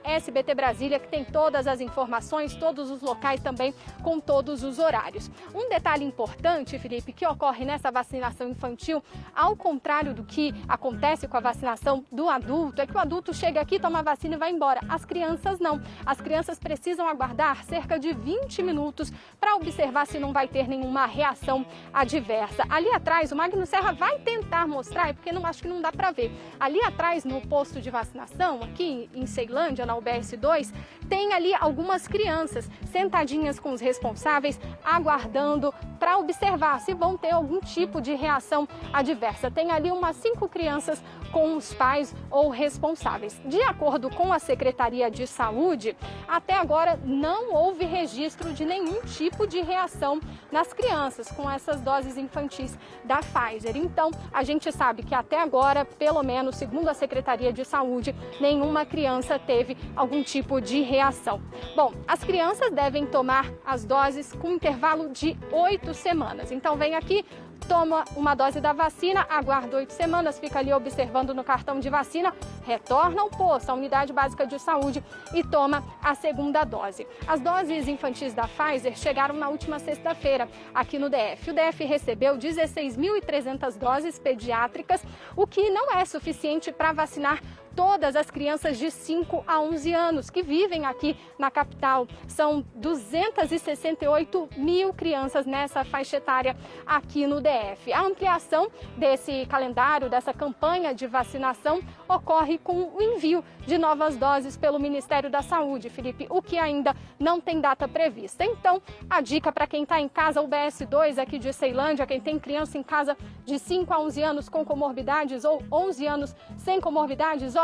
S4: @SBT Brasília, que tem todas as informações, todos os locais também, com todos os horários. Um detalhe importante, Felipe, que ocorre nessa vacinação infantil, ao contrário do que acontece com a vacinação do adulto, é que o adulto chega aqui, toma a vacina e vai embora. As crianças não. As crianças precisam aguardar cerca de 20 minutos para observar se não vai ter nenhuma reação adversa. Ali atrás, o Magno Serra vai tentar mostrar, porque acho que não dá para ver. Ali atrás, no posto de vacinação, aqui em Ceilândia, na UBS 2, tem ali algumas crianças sentadinhas com os responsáveis, aguardando para observar se vão ter algum tipo de reação adversa. Tem ali umas 5 crianças com os pais ou ou responsáveis. De acordo com a Secretaria de Saúde, até agora não houve registro de nenhum tipo de reação nas crianças com essas doses infantis da Pfizer. Então, a gente sabe que até agora, pelo menos, segundo a Secretaria de Saúde, nenhuma criança teve algum tipo de reação. Bom, as crianças devem tomar as doses com intervalo de 8 semanas. Então, vem aqui, toma uma dose da vacina, aguarda 8 semanas, fica ali observando no cartão de vacina, retorna ao posto, à unidade básica de saúde e toma a segunda dose. As doses infantis da Pfizer chegaram na última sexta-feira aqui no DF. O DF recebeu 16.300 doses pediátricas, o que não é suficiente para vacinar todas as crianças de 5 a 11 anos que vivem aqui na capital. São 268 mil crianças nessa faixa etária aqui no DF. A ampliação desse calendário, dessa campanha de vacinação, ocorre com o envio de novas doses pelo Ministério da Saúde, Felipe, o que ainda não tem data prevista. Então, a dica para quem está em casa, o BS2 aqui de Ceilândia, quem tem criança em casa de 5 a 11 anos com comorbidades ou 11 anos sem comorbidades,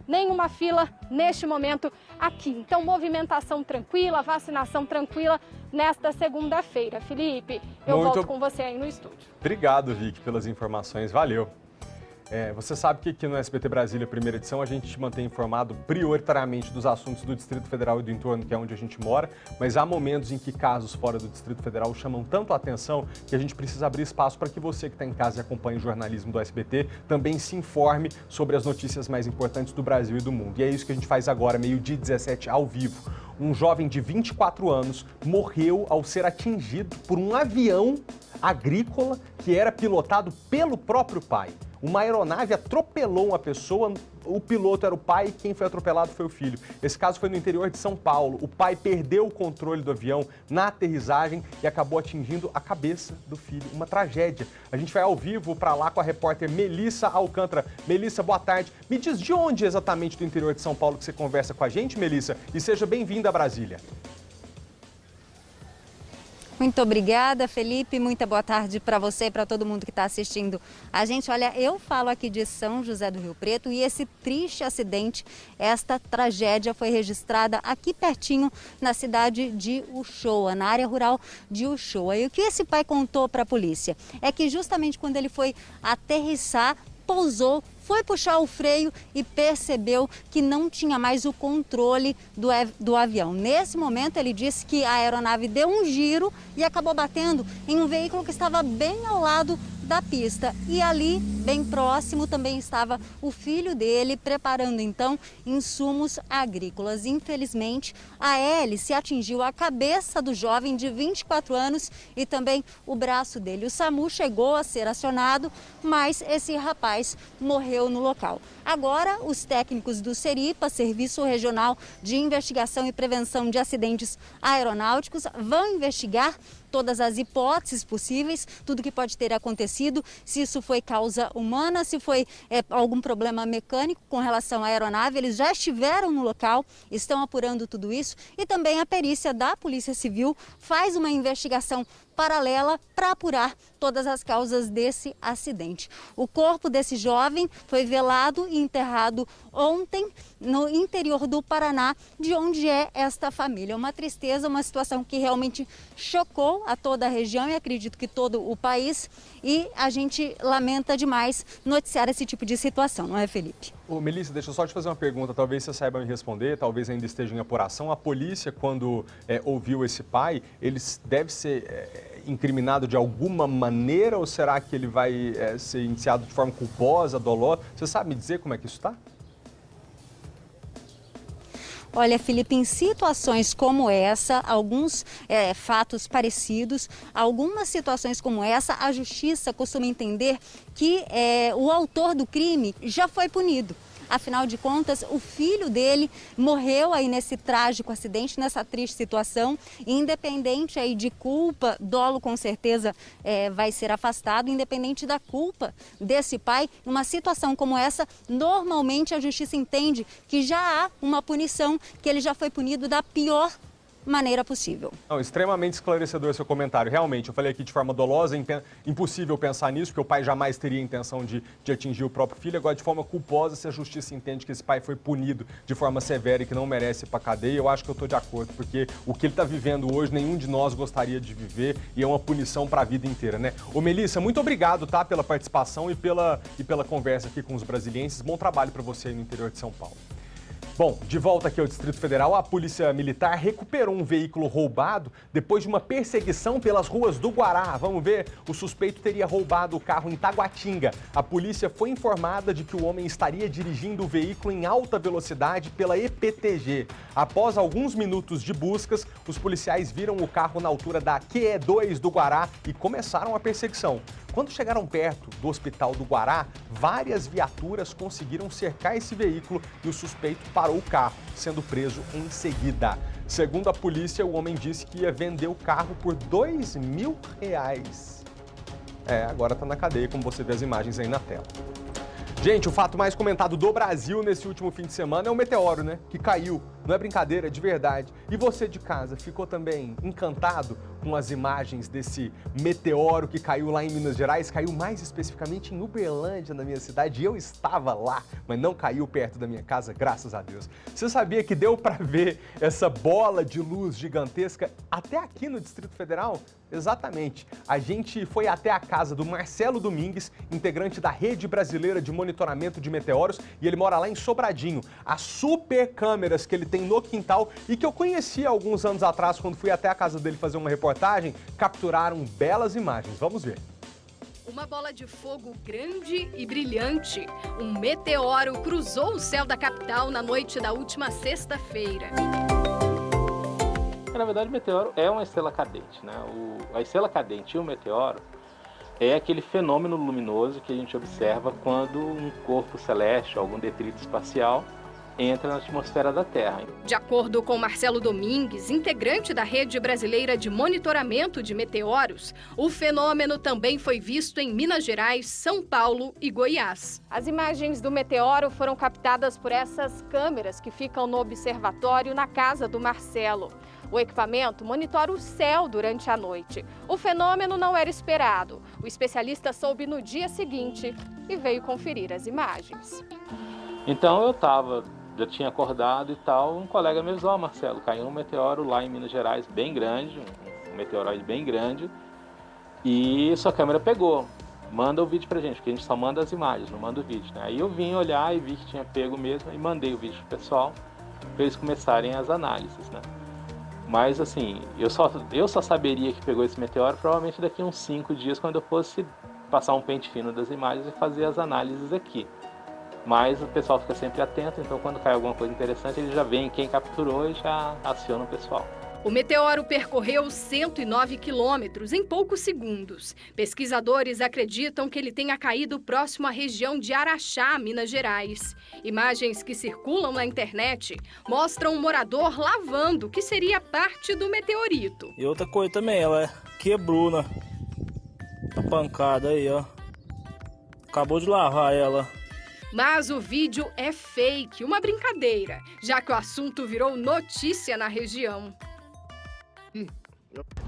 S4: nenhuma fila neste momento aqui. Então, movimentação tranquila, vacinação tranquila nesta segunda-feira. Felipe, eu volto com você aí no estúdio.
S1: Obrigado, Vicky, pelas informações. Valeu. Você sabe que aqui no SBT Brasília, primeira edição, a gente te mantém informado prioritariamente dos assuntos do Distrito Federal e do entorno, que é onde a gente mora, mas há momentos em que casos fora do Distrito Federal chamam tanto a atenção que a gente precisa abrir espaço para que você que está em casa e acompanha o jornalismo do SBT também se informe sobre as notícias mais importantes do Brasil e do mundo. E é isso que a gente faz agora, meio-dia 17, ao vivo. Um jovem de 24 anos morreu ao ser atingido por um avião agrícola que era pilotado pelo próprio pai. Uma aeronave atropelou uma pessoa, o piloto era o pai e quem foi atropelado foi o filho. Esse caso foi no interior de São Paulo. O pai perdeu o controle do avião na aterrissagem e acabou atingindo a cabeça do filho. Uma tragédia. A gente vai ao vivo para lá com a repórter Melissa Alcântara. Melissa, boa tarde. Me diz de onde exatamente do interior de São Paulo que você conversa com a gente, Melissa? E seja bem-vinda a Brasília.
S15: Muito obrigada, Felipe. Muita boa tarde para você e para todo mundo que está assistindo a gente. Olha, eu falo aqui de São José do Rio Preto e esse triste acidente, esta tragédia foi registrada aqui pertinho na cidade de Uchoa, na área rural de Uchoa. E o que esse pai contou para a polícia é que justamente quando ele foi aterrissar, pousou, foi puxar o freio e percebeu que não tinha mais o controle do avião. Nesse momento, ele disse que a aeronave deu um giro e acabou batendo em um veículo que estava bem ao lado da pista. E ali, bem próximo, também estava o filho dele preparando, então, insumos agrícolas. Infelizmente, a hélice atingiu a cabeça do jovem de 24 anos e também o braço dele. O SAMU chegou a ser acionado, mas esse rapaz morreu no local. Agora, os técnicos do SERIPA, Serviço Regional de Investigação e Prevenção de Acidentes Aeronáuticos, vão investigar todas as hipóteses possíveis, tudo que pode ter acontecido, se isso foi causa humana, se foi algum problema mecânico com relação à aeronave. Eles já estiveram no local, estão apurando tudo isso e também a perícia da Polícia Civil faz uma investigação paralela para apurar todas as causas desse acidente. O corpo desse jovem foi velado e enterrado ontem no interior do Paraná, de onde é esta família. Uma tristeza, uma situação que realmente chocou a toda a região e acredito que todo o país, e a gente lamenta demais noticiar esse tipo de situação, não é, Felipe?
S1: Ô, Melissa, deixa eu só te fazer uma pergunta, talvez você saiba me responder, talvez ainda esteja em apuração. A polícia, quando ouviu esse pai, ele deve ser incriminado de alguma maneira ou será que ele vai ser indiciado de forma culposa, dolosa? Você sabe me dizer como é que isso está?
S15: Olha, Felipe, em situações como essa, alguns fatos parecidos, algumas situações como essa, a justiça costuma entender que o autor do crime já foi punido. Afinal de contas, o filho dele morreu aí nesse trágico acidente, nessa triste situação. Independente aí de culpa, dolo com certeza vai ser afastado. Independente da culpa desse pai, numa situação como essa, normalmente a justiça entende que já há uma punição, que ele já foi punido da pior maneira possível.
S1: Não, extremamente esclarecedor seu comentário. Realmente, eu falei aqui de forma dolosa, impossível pensar nisso, porque o pai jamais teria a intenção de atingir o próprio filho. Agora, de forma culposa, se a justiça entende que esse pai foi punido de forma severa e que não merece ir para cadeia, eu acho que eu estou de acordo, porque o que ele está vivendo hoje, nenhum de nós gostaria de viver e é uma punição para a vida inteira, né? Ô Melissa, muito obrigado, tá, pela participação e pela conversa aqui com os brasilienses. Bom trabalho para você aí no interior de São Paulo. Bom, de volta aqui ao Distrito Federal, a Polícia Militar recuperou um veículo roubado depois de uma perseguição pelas ruas do Guará. Vamos ver, o suspeito teria roubado o carro em Taguatinga. A polícia foi informada de que o homem estaria dirigindo o veículo em alta velocidade pela EPTG. Após alguns minutos de buscas, os policiais viram o carro na altura da QE2 do Guará e começaram a perseguição. Quando chegaram perto do Hospital do Guará, várias viaturas conseguiram cercar esse veículo e o suspeito parou o carro, sendo preso em seguida. Segundo a polícia, o homem disse que ia vender o carro por R$2.000. Agora está na cadeia, como você vê as imagens aí na tela. Gente, o fato mais comentado do Brasil nesse último fim de semana é o meteoro, né? Que caiu. Não é brincadeira, é de verdade. E você de casa ficou também encantado com as imagens desse meteoro que caiu lá em Minas Gerais? Caiu mais especificamente em Uberlândia, na minha cidade. E eu estava lá, mas não caiu perto da minha casa, graças a Deus. Você sabia que deu para ver essa bola de luz gigantesca até aqui no Distrito Federal? Exatamente. A gente foi até a casa do Marcelo Domingues, integrante da Rede Brasileira de Monitoramento de Meteoros, e ele mora lá em Sobradinho. As super câmeras que ele tem no quintal e que eu conheci há alguns anos atrás, quando fui até a casa dele fazer uma reportagem, capturaram belas imagens. Vamos ver.
S4: Uma bola de fogo grande e brilhante. Um meteoro cruzou o céu da capital na noite da última sexta-feira.
S3: Na verdade, o meteoro é uma estrela cadente, né? A estrela cadente e o meteoro é aquele fenômeno luminoso que a gente observa quando um corpo celeste, algum detrito espacial, entra na atmosfera da Terra.
S4: De acordo com Marcelo Domingues, integrante da Rede Brasileira de Monitoramento de Meteoros, o fenômeno também foi visto em Minas Gerais, São Paulo e Goiás. As imagens do meteoro foram captadas por essas câmeras que ficam no observatório na casa do Marcelo. O equipamento monitora o céu durante a noite. O fenômeno não era esperado. O especialista soube no dia seguinte e veio conferir as imagens.
S3: Então eu já tinha acordado e tal, um colega me avisou, Marcelo, caiu um meteoro lá em Minas Gerais, bem grande, um meteoroide bem grande, e sua câmera pegou. Manda o vídeo pra gente, porque a gente só manda as imagens, não manda o vídeo, né? Aí eu vim olhar e vi que tinha pego mesmo e mandei o vídeo pro pessoal para eles começarem as análises, né? Mas assim, eu só saberia que pegou esse meteoro provavelmente daqui a uns 5 dias, quando eu fosse passar um pente fino das imagens e fazer as análises aqui. Mas o pessoal fica sempre atento, então quando cai alguma coisa interessante, ele já vê quem capturou e já aciona o pessoal.
S4: O meteoro percorreu 109 quilômetros em poucos segundos. Pesquisadores acreditam que ele tenha caído próximo à região de Araxá, Minas Gerais. Imagens que circulam na internet mostram um morador lavando o que seria parte do meteorito.
S16: E outra coisa também, ela quebrou na pancada aí, ó. Acabou de lavar ela.
S4: Mas o vídeo é fake, uma brincadeira, já que o assunto virou notícia na região.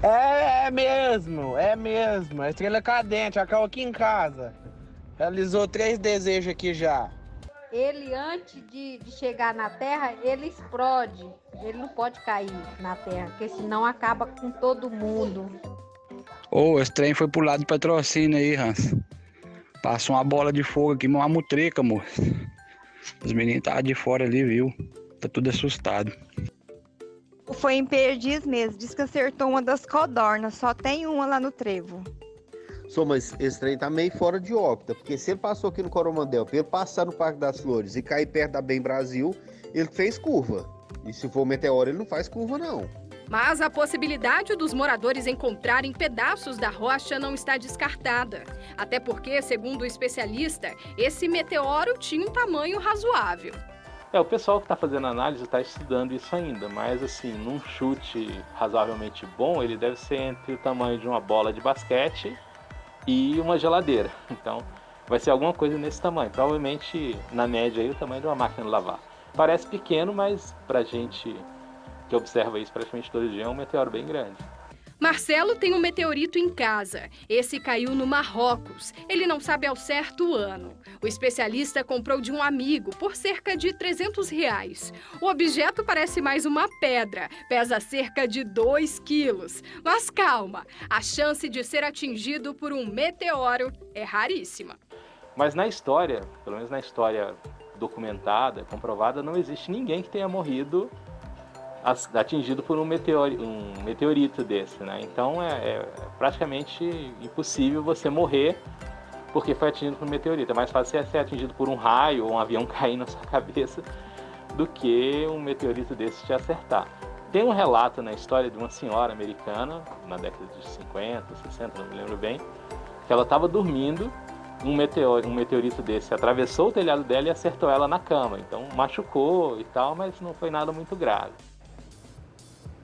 S10: É mesmo. A estrela cadente, acabou aqui em casa. Realizou 3 desejos aqui já.
S17: Ele, antes de chegar na Terra, ele explode. Ele não pode cair na Terra, porque senão acaba com todo mundo.
S18: Esse trem foi pro lado de Patrocínio aí, Hans. Passou uma bola de fogo aqui, uma mutreca, amor. Os meninos estavam de fora ali, viu? Tá tudo assustado.
S19: Foi em Perdiz mesmo, diz que acertou uma das codornas, só tem uma lá no trevo.
S20: Mas esse trem tá meio fora de órbita, porque se ele passou aqui no Coromandel, pra ele passar no Parque das Flores e cair perto da Bem Brasil, ele fez curva. E se for meteoro, ele não faz curva, não.
S4: Mas a possibilidade dos moradores encontrarem pedaços da rocha não está descartada. Até porque, segundo o especialista, esse meteoro tinha um tamanho razoável.
S3: O pessoal que está fazendo análise está estudando isso ainda, mas assim, num chute razoavelmente bom, ele deve ser entre o tamanho de uma bola de basquete e uma geladeira. Então, vai ser alguma coisa nesse tamanho, provavelmente, na média, aí, o tamanho de uma máquina de lavar. Parece pequeno, mas para a gente que observa isso praticamente todo dia, é um meteoro bem grande.
S21: Marcelo tem um meteorito em casa. Esse caiu no Marrocos. Ele não sabe ao certo o ano. O especialista comprou de um amigo por cerca de R$300. O objeto parece mais uma pedra. Pesa cerca de 2 quilos. Mas calma, a chance de ser atingido por um meteoro é raríssima.
S3: Mas na história, pelo menos na história documentada, comprovada, não existe ninguém que tenha morrido atingido por um meteorito desse, né? Então é praticamente impossível você morrer porque foi atingido por um meteorito. É mais fácil ser atingido por um raio ou um avião cair na sua cabeça do que um meteorito desse te acertar. Tem um relato na história de uma senhora americana, na década de 50, 60, não me lembro bem, que ela estava dormindo, um meteorito desse atravessou o telhado dela e acertou ela na cama. Então machucou e tal, mas não foi nada muito grave.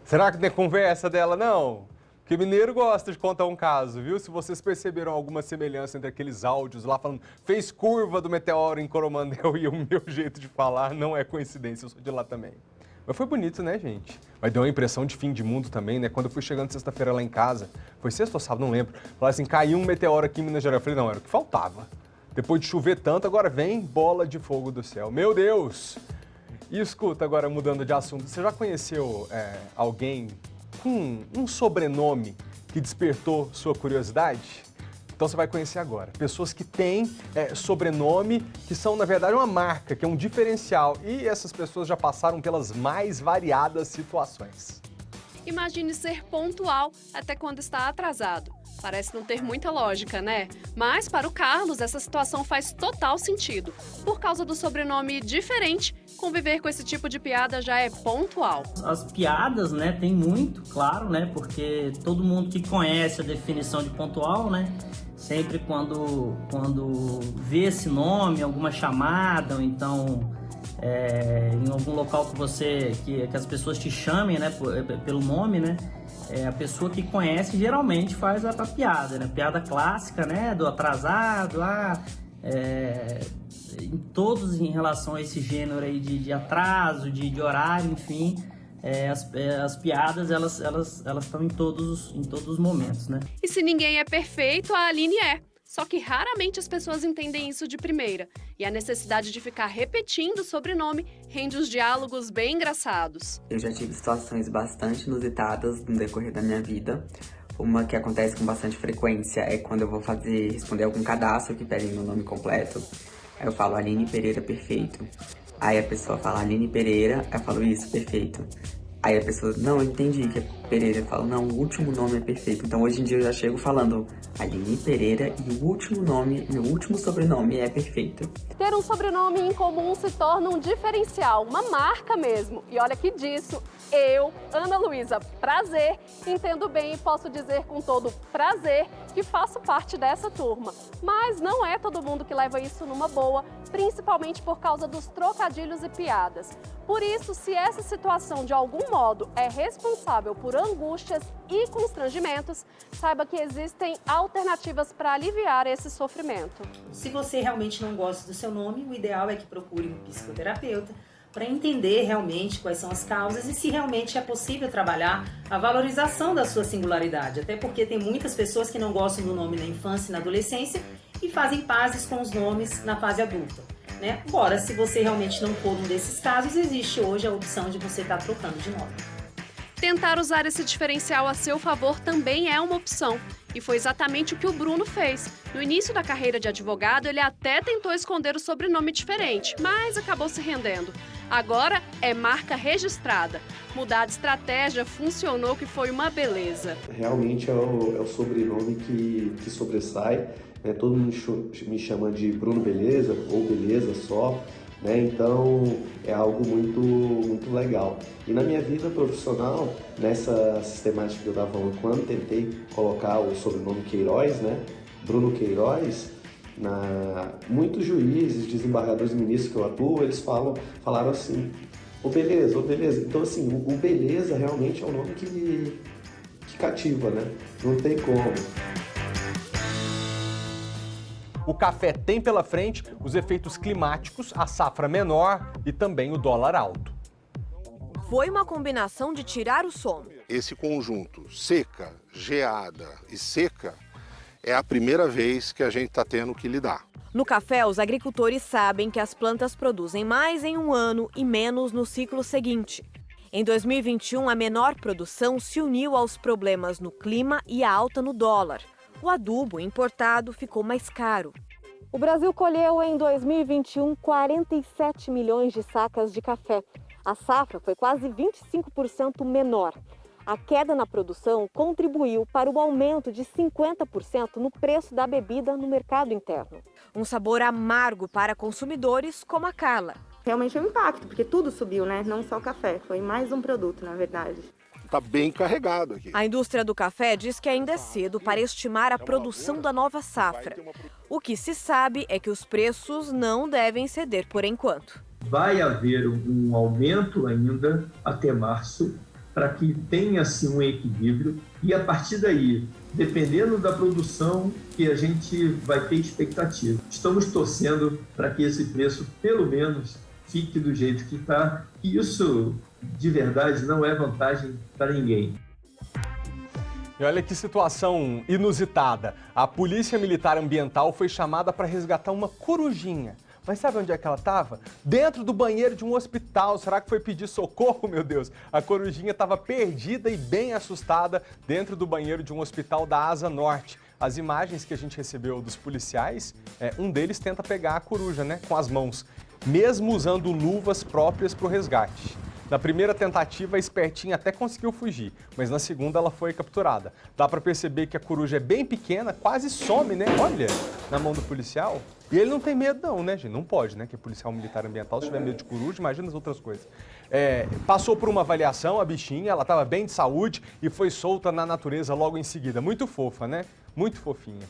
S1: Será que tem conversa dela? Não. Porque mineiro gosta de contar um caso, viu? Se vocês perceberam alguma semelhança entre aqueles áudios lá falando fez curva do meteoro em Coromandel e o meu jeito de falar, não é coincidência, eu sou de lá também. Mas foi bonito, né, gente? Mas deu uma impressão de fim de mundo também, né? Quando eu fui chegando sexta-feira lá em casa, foi sexta ou sábado, não lembro. Falaram assim, caiu um meteoro aqui em Minas Gerais. Eu falei, não, era o que faltava. Depois de chover tanto, agora vem bola de fogo do céu. Meu Deus! E escuta, agora mudando de assunto, você já conheceu alguém com um sobrenome que despertou sua curiosidade? Então você vai conhecer agora. Pessoas que têm sobrenome que são, na verdade, uma marca, que é um diferencial. E essas pessoas já passaram pelas mais variadas situações.
S22: Imagine ser pontual até quando está atrasado. Parece não ter muita lógica, né? Mas para o Carlos, essa situação faz total sentido. Por causa do sobrenome diferente, conviver com esse tipo de piada já é pontual.
S23: As piadas, né, tem muito, claro, né? Porque todo mundo que conhece a definição de pontual, né? Sempre quando vê esse nome, alguma chamada, ou então em algum local que as pessoas te chamem, né, pelo nome, né? A pessoa que conhece geralmente faz a piada, né? Piada clássica, né? Do atrasado, em todos em relação a esse gênero aí de atraso, de horário, enfim. As piadas, elas estão em todos os momentos, né?
S22: E se ninguém é perfeito, a Aline é. Só que raramente as pessoas entendem isso de primeira. E a necessidade de ficar repetindo o sobrenome rende os diálogos bem engraçados.
S24: Eu já tive situações bastante inusitadas no decorrer da minha vida. Uma que acontece com bastante frequência é quando eu vou responder algum cadastro que pedem meu nome completo. Aí eu falo Aline Pereira, perfeito. Aí a pessoa fala Aline Pereira, eu falo isso, perfeito. Aí a pessoa, não, eu entendi que é Pereira. Eu falo, não, o último nome é perfeito. Então hoje em dia eu já chego falando Aline Pereira e o último nome, meu último sobrenome é perfeito.
S4: Ter um sobrenome em comum se torna um diferencial, uma marca mesmo. E olha que disso, eu, Ana Luísa Prazer, entendo bem e posso dizer com todo prazer que faço parte dessa turma. Mas não é todo mundo que leva isso numa boa, principalmente por causa dos trocadilhos e piadas. Por isso, se essa situação de algum modo é responsável por angústias e constrangimentos, saiba que existem alternativas para aliviar esse sofrimento.
S25: Se você realmente não gosta do seu nome, o ideal é que procure um psicoterapeuta para entender realmente quais são as causas e se realmente é possível trabalhar a valorização da sua singularidade. Até porque tem muitas pessoas que não gostam do nome na infância e na adolescência e fazem pazes com os nomes na fase adulta. Agora, se você realmente não for um desses casos, existe hoje a opção de você estar trocando de nome.
S22: Tentar usar esse diferencial a seu favor também é uma opção. E foi exatamente o que o Bruno fez. No início da carreira de advogado, ele até tentou esconder o sobrenome diferente, mas acabou se rendendo. Agora é marca registrada. Mudar de estratégia funcionou, que foi uma beleza.
S26: Realmente é o sobrenome que sobressai. Todo mundo me chama de Bruno Beleza ou Beleza só, né? Então é algo muito legal. E na minha vida profissional, nessa sistemática que eu dava quando tentei colocar o sobrenome Queiroz, né? Bruno Queiroz, muitos juízes, desembargadores e ministros que eu atuo, eles falaram assim, ô beleza. Então assim, o beleza realmente é um nome que cativa, né? Não tem como.
S1: O café tem pela frente os efeitos climáticos, a safra menor e também o dólar alto.
S5: foi uma combinação de tirar o sono.
S6: Esse conjunto seca, geada e seca é a primeira vez que a gente está tendo que lidar.
S5: No café, os agricultores sabem que as plantas produzem mais em um ano e menos no ciclo seguinte. Em 2021, a menor produção se uniu aos problemas no clima e a alta no dólar. O adubo importado ficou mais caro. O Brasil colheu em 2021 47 milhões de sacas de café. A safra foi quase 25% menor. A queda na produção contribuiu para o aumento de 50% no preço da bebida no mercado interno. Um sabor amargo para consumidores como a Carla.
S7: Realmente é um impacto, porque tudo subiu, né? Não só o café, foi mais um produto, na verdade.
S6: Está bem carregado aqui.
S5: A indústria do café diz que ainda é cedo para estimar a produção da nova safra. O que se sabe é que os preços não devem ceder por enquanto.
S8: Vai haver um aumento ainda até março, para que tenha-se um equilíbrio e a partir daí, dependendo da produção que a gente vai ter expectativa. Estamos torcendo para que esse preço, pelo menos, fique do jeito que está, e isso, de verdade, não é vantagem para ninguém.
S1: E olha que situação inusitada. A Polícia Militar Ambiental foi chamada para resgatar uma corujinha. Mas sabe onde é que ela estava? Dentro do banheiro de um hospital. Será que foi pedir socorro, meu Deus? A corujinha estava perdida e bem assustada dentro do banheiro de um hospital da Asa Norte. As imagens que a gente recebeu dos policiais, um deles tenta pegar a coruja, né, com as mãos, mesmo usando luvas próprias para o resgate. Na primeira tentativa, a espertinha até conseguiu fugir, mas na segunda ela foi capturada. Dá para perceber que a coruja é bem pequena, quase some, né? Olha, na mão do policial. E ele não tem medo não, né, gente? Não pode, né? Que é policial militar ambiental, se tiver medo de coruja, imagina as outras coisas. Passou por uma avaliação, a bichinha, ela estava bem de saúde e foi solta na natureza logo em seguida. Muito fofa, né? Muito fofinha.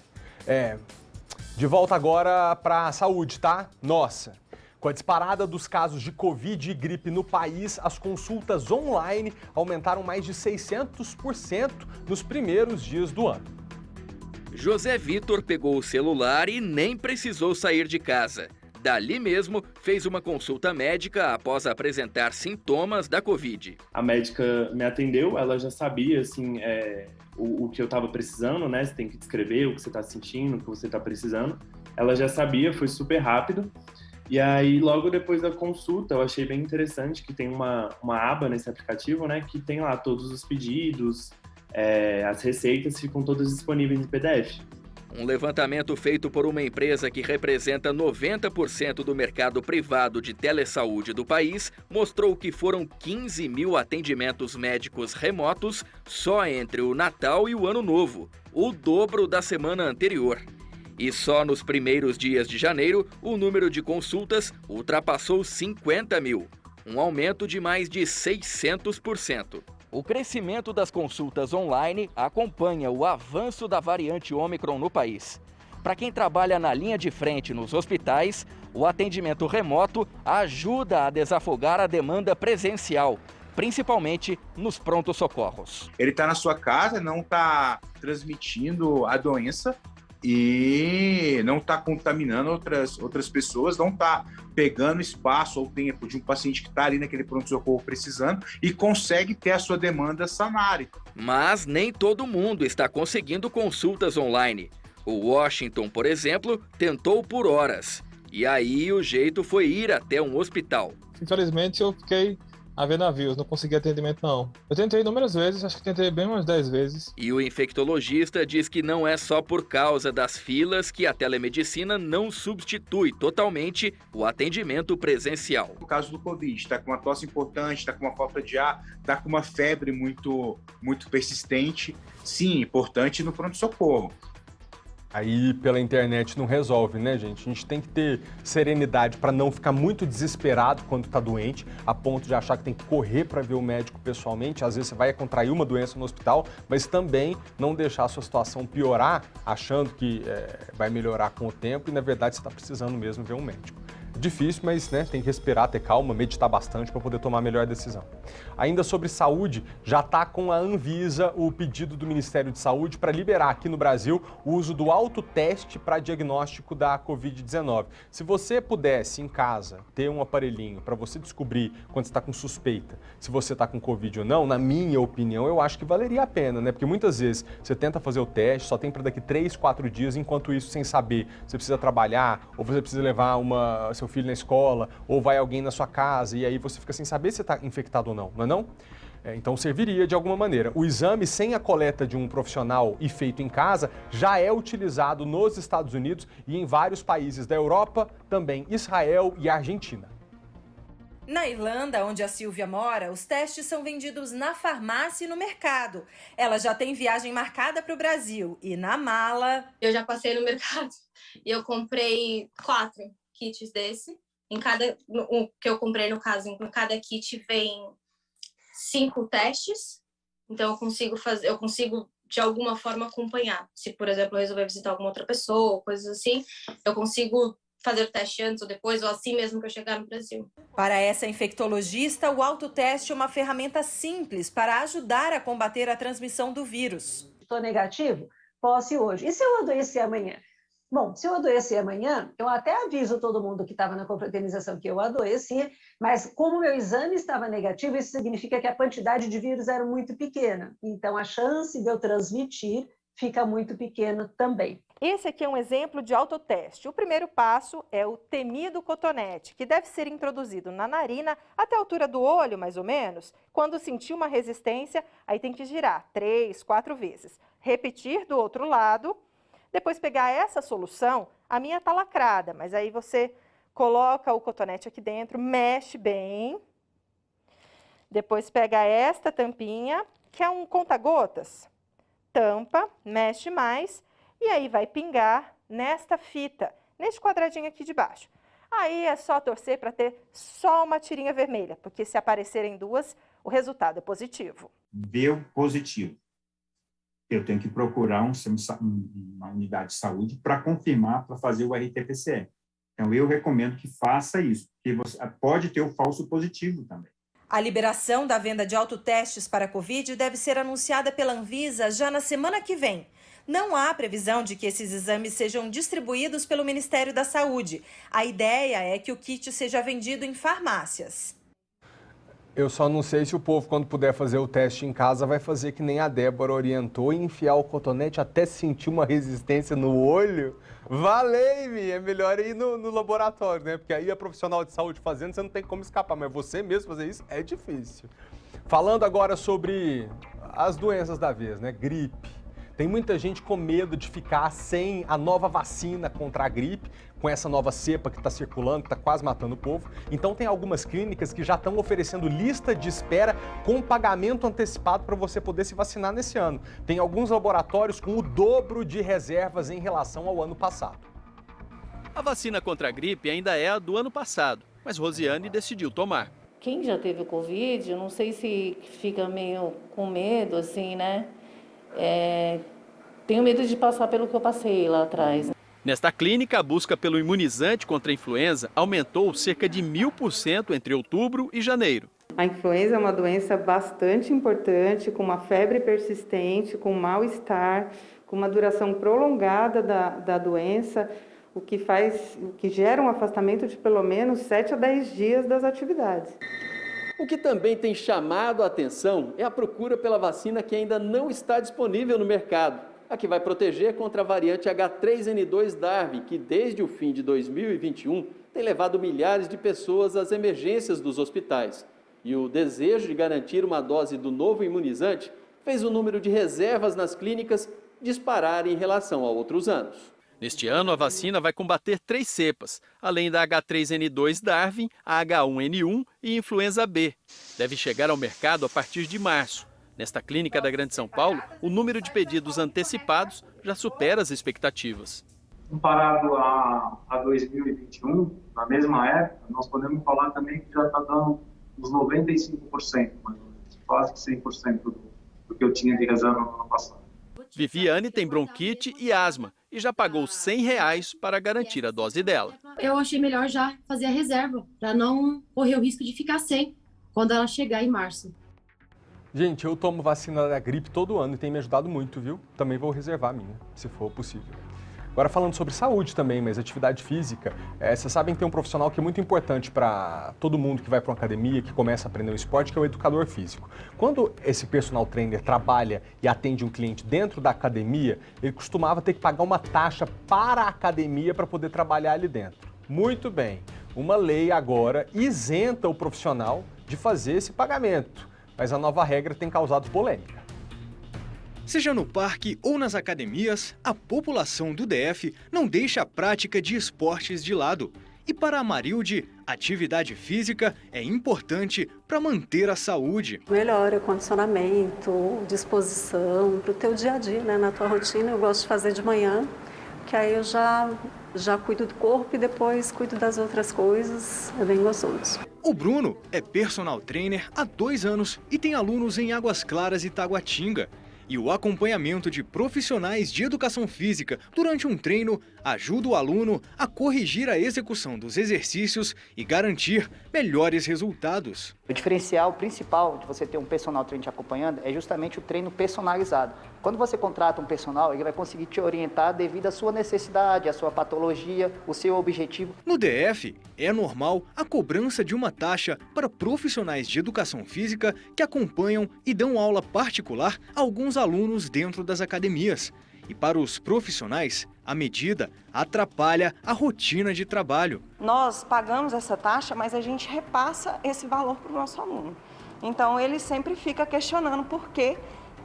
S1: De volta agora para a saúde, tá? Nossa! Com a disparada dos casos de Covid e gripe no país, as consultas online aumentaram mais de 600% nos primeiros dias do ano.
S9: José Vitor pegou o celular e nem precisou sair de casa. Dali mesmo, fez uma consulta médica após apresentar sintomas da Covid.
S12: A médica me atendeu, ela já sabia assim, o que eu estava precisando, né? Você tem que descrever o que você está sentindo, o que você está precisando. Ela já sabia, foi super rápido. E aí, logo depois da consulta, eu achei bem interessante que tem uma aba nesse aplicativo, né? Que tem lá todos os pedidos, as receitas ficam todas disponíveis em PDF.
S9: Um levantamento feito por uma empresa que representa 90% do mercado privado de telesaúde do país mostrou que foram 15 mil atendimentos médicos remotos só entre o Natal e o Ano Novo, o dobro da semana anterior. E só nos primeiros dias de janeiro, o número de consultas ultrapassou 50 mil, um aumento de mais de 600%. O crescimento das consultas online acompanha o avanço da variante Ômicron no país. Para quem trabalha na linha de frente nos hospitais, o atendimento remoto ajuda a desafogar a demanda presencial, principalmente nos prontos-socorros.
S27: Ele está na sua casa, não está transmitindo a doença e não está contaminando outras pessoas, não está pegando espaço ou tempo de um paciente que está ali naquele pronto-socorro precisando e consegue ter a sua demanda sanária.
S9: Mas nem todo mundo está conseguindo consultas online. O Washington, por exemplo, tentou por horas. E aí o jeito foi ir até um hospital.
S28: Infelizmente eu fiquei a ver navios, não consegui atendimento não. Eu tentei inúmeras vezes, acho que tentei bem umas 10 vezes.
S9: E o infectologista diz que não é só por causa das filas que a telemedicina não substitui totalmente o atendimento presencial.
S27: No caso do Covid, está com uma tosse importante, está com uma falta de ar, está com uma febre muito persistente, sim, importante no pronto-socorro.
S1: Aí pela internet não resolve, né, gente? A gente tem que ter serenidade para não ficar muito desesperado quando está doente, a ponto de achar que tem que correr para ver o médico pessoalmente. Às vezes você vai contrair uma doença no hospital, mas também não deixar a sua situação piorar, achando que vai melhorar com o tempo e, na verdade, você está precisando mesmo ver um médico. Difícil, mas né, tem que respirar, ter calma, meditar bastante para poder tomar a melhor decisão. Ainda sobre saúde, já está com a Anvisa o pedido do Ministério de Saúde para liberar aqui no Brasil o uso do autoteste para diagnóstico da Covid-19. Se você pudesse em casa ter um aparelhinho para você descobrir quando você está com suspeita se você está com Covid ou não, na minha opinião, eu acho que valeria a pena, né? Porque muitas vezes você tenta fazer o teste, só tem para daqui 3, 4 dias, enquanto isso, sem saber, você precisa trabalhar, ou você precisa levar seu filho na escola, ou vai alguém na sua casa, e aí você fica sem saber se está infectado ou não, não é não? Então serviria de alguma maneira. O exame sem a coleta de um profissional e feito em casa já é utilizado nos Estados Unidos e em vários países da Europa, também Israel e Argentina.
S2: Na Irlanda, onde a Silvia mora, os testes são vendidos na farmácia e no mercado. Ela já tem viagem marcada para o Brasil e na mala...
S10: Eu já passei no mercado e eu comprei 4 kits desse. O que eu comprei, no caso, em cada kit vem 5 testes. Então eu consigo de alguma forma acompanhar. Se, por exemplo, eu resolver visitar alguma outra pessoa, coisas assim, eu consigo fazer o teste antes ou depois, ou assim mesmo que eu chegar no Brasil.
S2: Para essa infectologista, o autoteste é uma ferramenta simples para ajudar a combater a transmissão do vírus.
S11: Estou negativo? Posso ir hoje. E se eu adoecer amanhã? Bom, se eu adoecer amanhã, eu até aviso todo mundo que estava na confraternização que eu adoeci, mas como meu exame estava negativo, isso significa que a quantidade de vírus era muito pequena. Então, a chance de eu transmitir fica muito pequena também.
S13: Esse aqui é um exemplo de autoteste. O primeiro passo é o temido cotonete, que deve ser introduzido na narina até a altura do olho, mais ou menos. Quando sentir uma resistência, aí tem que girar 3, 4 vezes. Repetir do outro lado, depois pegar essa solução, a minha está lacrada, mas aí você coloca o cotonete aqui dentro, mexe bem. Depois pega esta tampinha, que é um conta-gotas. Tampa, mexe mais e aí vai pingar nesta fita, neste quadradinho aqui de baixo. Aí é só torcer para ter só uma tirinha vermelha, porque se aparecerem 2, o resultado é positivo.
S14: Deu positivo. Eu tenho que procurar uma unidade de saúde para confirmar, para fazer o RT-PCR. Então, eu recomendo que faça isso, porque você pode ter o falso positivo também.
S2: A liberação da venda de autotestes para a Covid deve ser anunciada pela Anvisa já na semana que vem. Não há previsão de que esses exames sejam distribuídos pelo Ministério da Saúde. A ideia é que o kit seja vendido em farmácias.
S1: Eu só não sei se o povo, quando puder fazer o teste em casa, vai fazer que nem a Débora orientou e enfiar o cotonete até sentir uma resistência no olho. Valei-me! É melhor ir no laboratório, né? Porque aí a profissional de saúde fazendo, você não tem como escapar. Mas você mesmo fazer isso é difícil. Falando agora sobre as doenças da vez, né? Gripe. Tem muita gente com medo de ficar sem a nova vacina contra a gripe, com essa nova cepa que está circulando, que está quase matando o povo. Então tem algumas clínicas que já estão oferecendo lista de espera com pagamento antecipado para você poder se vacinar nesse ano. Tem alguns laboratórios com o dobro de reservas em relação ao ano passado.
S15: A vacina contra a gripe ainda é a do ano passado, mas Rosiane decidiu tomar.
S16: Quem já teve o Covid, eu não sei se fica meio com medo, assim, né? Tenho medo de passar pelo que eu passei lá atrás.
S15: Nesta clínica, a busca pelo imunizante contra a influenza aumentou cerca de 1000% entre outubro e janeiro.
S17: A influenza é uma doença bastante importante, com uma febre persistente, com mal-estar, com uma duração prolongada da doença, o que gera um afastamento de pelo menos 7 a 10 dias das atividades.
S15: O que também tem chamado a atenção é a procura pela vacina que ainda não está disponível no mercado. A que vai proteger contra a variante H3N2 Darwin, que desde o fim de 2021 tem levado milhares de pessoas às emergências dos hospitais. E o desejo de garantir uma dose do novo imunizante fez o número de reservas nas clínicas disparar em relação a outros anos. Neste ano, a vacina vai combater 3 cepas, além da H3N2 Darwin, a H1N1 e influenza B. Deve chegar ao mercado a partir de março. Nesta clínica da Grande São Paulo, o número de pedidos antecipados já supera as expectativas.
S29: Comparado a 2021, na mesma época, nós podemos falar também que já está dando uns 95%, mais ou menos, quase 100% do que eu tinha de reserva no ano passado.
S15: Viviane tem bronquite e asma
S3: e já pagou R$100 para garantir a dose dela.
S4: Eu achei melhor já fazer a reserva, para não correr o risco de ficar sem quando ela chegar em março.
S1: Gente, eu tomo vacina da gripe todo ano e tem me ajudado muito, viu? Também vou reservar a minha, se for possível. Agora falando sobre saúde também, mas atividade física, vocês sabem que tem um profissional que é muito importante para todo mundo que vai para uma academia, que começa a aprender um esporte, que é o educador físico. Quando esse personal trainer trabalha e atende um cliente dentro da academia, ele costumava ter que pagar uma taxa para a academia para poder trabalhar ali dentro. Muito bem, uma lei agora isenta o profissional de fazer esse pagamento, mas a nova regra tem causado polêmica.
S18: Seja no parque ou nas academias, a população do DF não deixa a prática de esportes de lado. E para a Marilde, atividade física é importante para manter a saúde.
S19: Melhora o condicionamento, disposição para o teu dia a dia, né? Na tua rotina. Eu gosto de fazer de manhã, que aí eu já cuido do corpo e depois cuido das outras coisas. É bem gostoso.
S18: O Bruno é personal trainer há 2 anos e tem alunos em Águas Claras e Taguatinga. E o acompanhamento de profissionais de educação física durante um treino ajuda o aluno a corrigir a execução dos exercícios e garantir melhores resultados.
S20: O diferencial principal de você ter um personal trainer te acompanhando é justamente o treino personalizado. Quando você contrata um personal, ele vai conseguir te orientar devido à sua necessidade, à sua patologia, o seu objetivo.
S18: No DF, é normal a cobrança de uma taxa para profissionais de educação física que acompanham e dão aula particular a alguns alunos dentro das academias. E para os profissionais, a medida atrapalha a rotina de trabalho.
S21: Nós pagamos essa taxa, mas a gente repassa esse valor para o nosso aluno. Então ele sempre fica questionando por que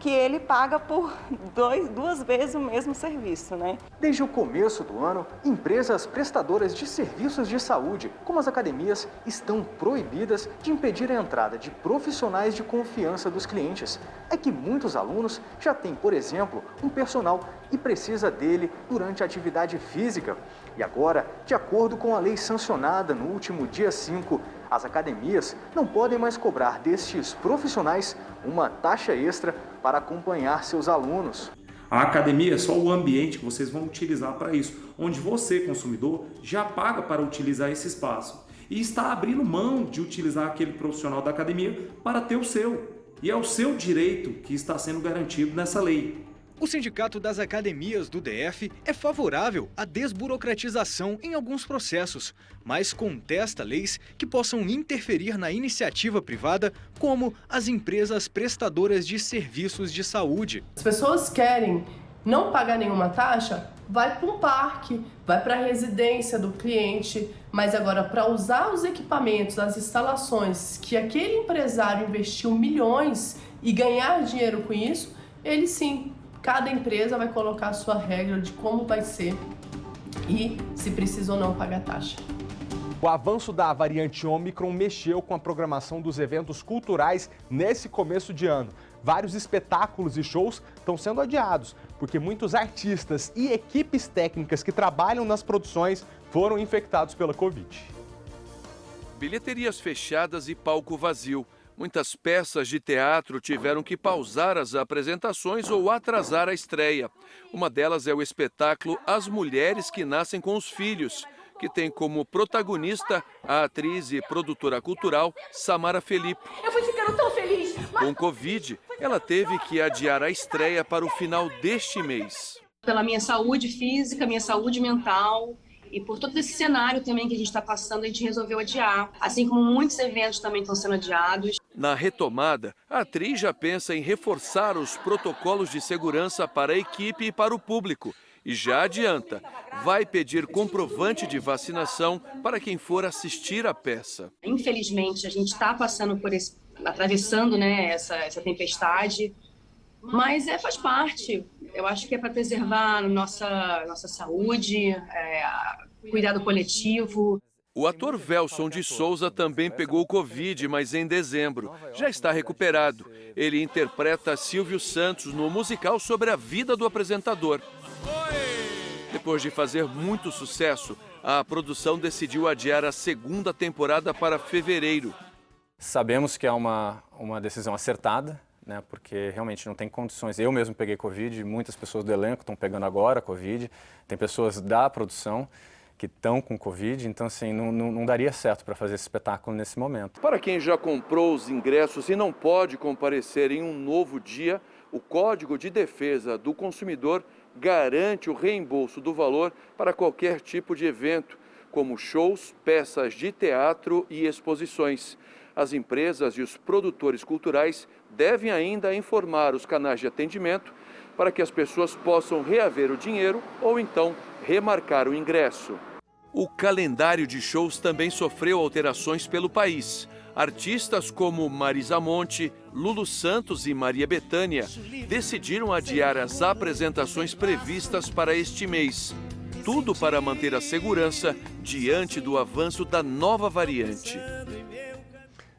S21: ele paga por 2 vezes o mesmo serviço, né?
S18: Desde o começo do ano, empresas prestadoras de serviços de saúde, como as academias, estão proibidas de impedir a entrada de profissionais de confiança dos clientes. É que muitos alunos já têm, por exemplo, um personal e precisa dele durante a atividade física. E agora, de acordo com a lei sancionada no último dia 5, as academias não podem mais cobrar destes profissionais uma taxa extra para acompanhar seus alunos.
S23: A academia é só o ambiente que vocês vão utilizar para isso, onde você, consumidor, já paga para utilizar esse espaço e está abrindo mão de utilizar aquele profissional da academia para ter o seu. E é o seu direito que está sendo garantido nessa lei.
S18: O Sindicato das Academias do DF é favorável à desburocratização em alguns processos, mas contesta leis que possam interferir na iniciativa privada, como as empresas prestadoras de serviços de saúde.
S24: As pessoas querem não pagar nenhuma taxa, vai para um parque, vai para a residência do cliente, mas agora para usar os equipamentos, as instalações que aquele empresário investiu milhões e ganhar dinheiro com isso, ele sim. Cada empresa vai colocar a sua regra de como vai ser e se precisa ou não pagar taxa.
S1: O avanço da variante Ômicron mexeu com a programação dos eventos culturais nesse começo de ano. Vários espetáculos e shows estão sendo adiados, porque muitos artistas e equipes técnicas que trabalham nas produções foram infectados pela Covid.
S25: Bilheterias fechadas e palco vazio. Muitas peças de teatro tiveram que pausar as apresentações ou atrasar a estreia. Uma delas é o espetáculo As Mulheres que Nascem com os Filhos, que tem como protagonista a atriz e produtora cultural Samara Felipe.
S30: Eu fui ficando tão feliz.
S25: Com Covid, ela teve que adiar a estreia para o final deste mês.
S30: Pela minha saúde física, minha saúde mental e por todo esse cenário também que a gente está passando, a gente resolveu adiar. Assim como muitos eventos também estão sendo adiados.
S25: Na retomada, a atriz já pensa em reforçar os protocolos de segurança para a equipe e para o público. E já adianta, vai pedir comprovante de vacinação para quem for assistir a peça.
S30: Infelizmente, a gente está passando por atravessando, né, essa tempestade, mas faz parte. Eu acho que é para preservar nossa saúde, cuidado coletivo.
S25: O ator Velson de Souza também pegou Covid, mas em dezembro. Já está recuperado. Ele interpreta Silvio Santos no musical sobre a vida do apresentador. Depois de fazer muito sucesso, a produção decidiu adiar a segunda temporada para fevereiro.
S31: Sabemos que é uma decisão acertada,
S5: né? Porque realmente não tem condições. Eu mesmo peguei Covid, muitas pessoas do elenco estão pegando agora Covid, tem pessoas da produção que estão com Covid, então assim, não daria certo para fazer esse espetáculo nesse momento.
S25: Para quem já comprou os ingressos e não pode comparecer em um novo dia, o Código de Defesa do Consumidor garante o reembolso do valor para qualquer tipo de evento, como shows, peças de teatro e exposições. As empresas e os produtores culturais devem ainda informar os canais de atendimento para que as pessoas possam reaver o dinheiro ou então remarcar o ingresso. O calendário de shows também sofreu alterações pelo país. Artistas como Marisa Monte, Lulu Santos e Maria Bethânia decidiram adiar as apresentações previstas para este mês. Tudo para manter a segurança diante do avanço da nova variante.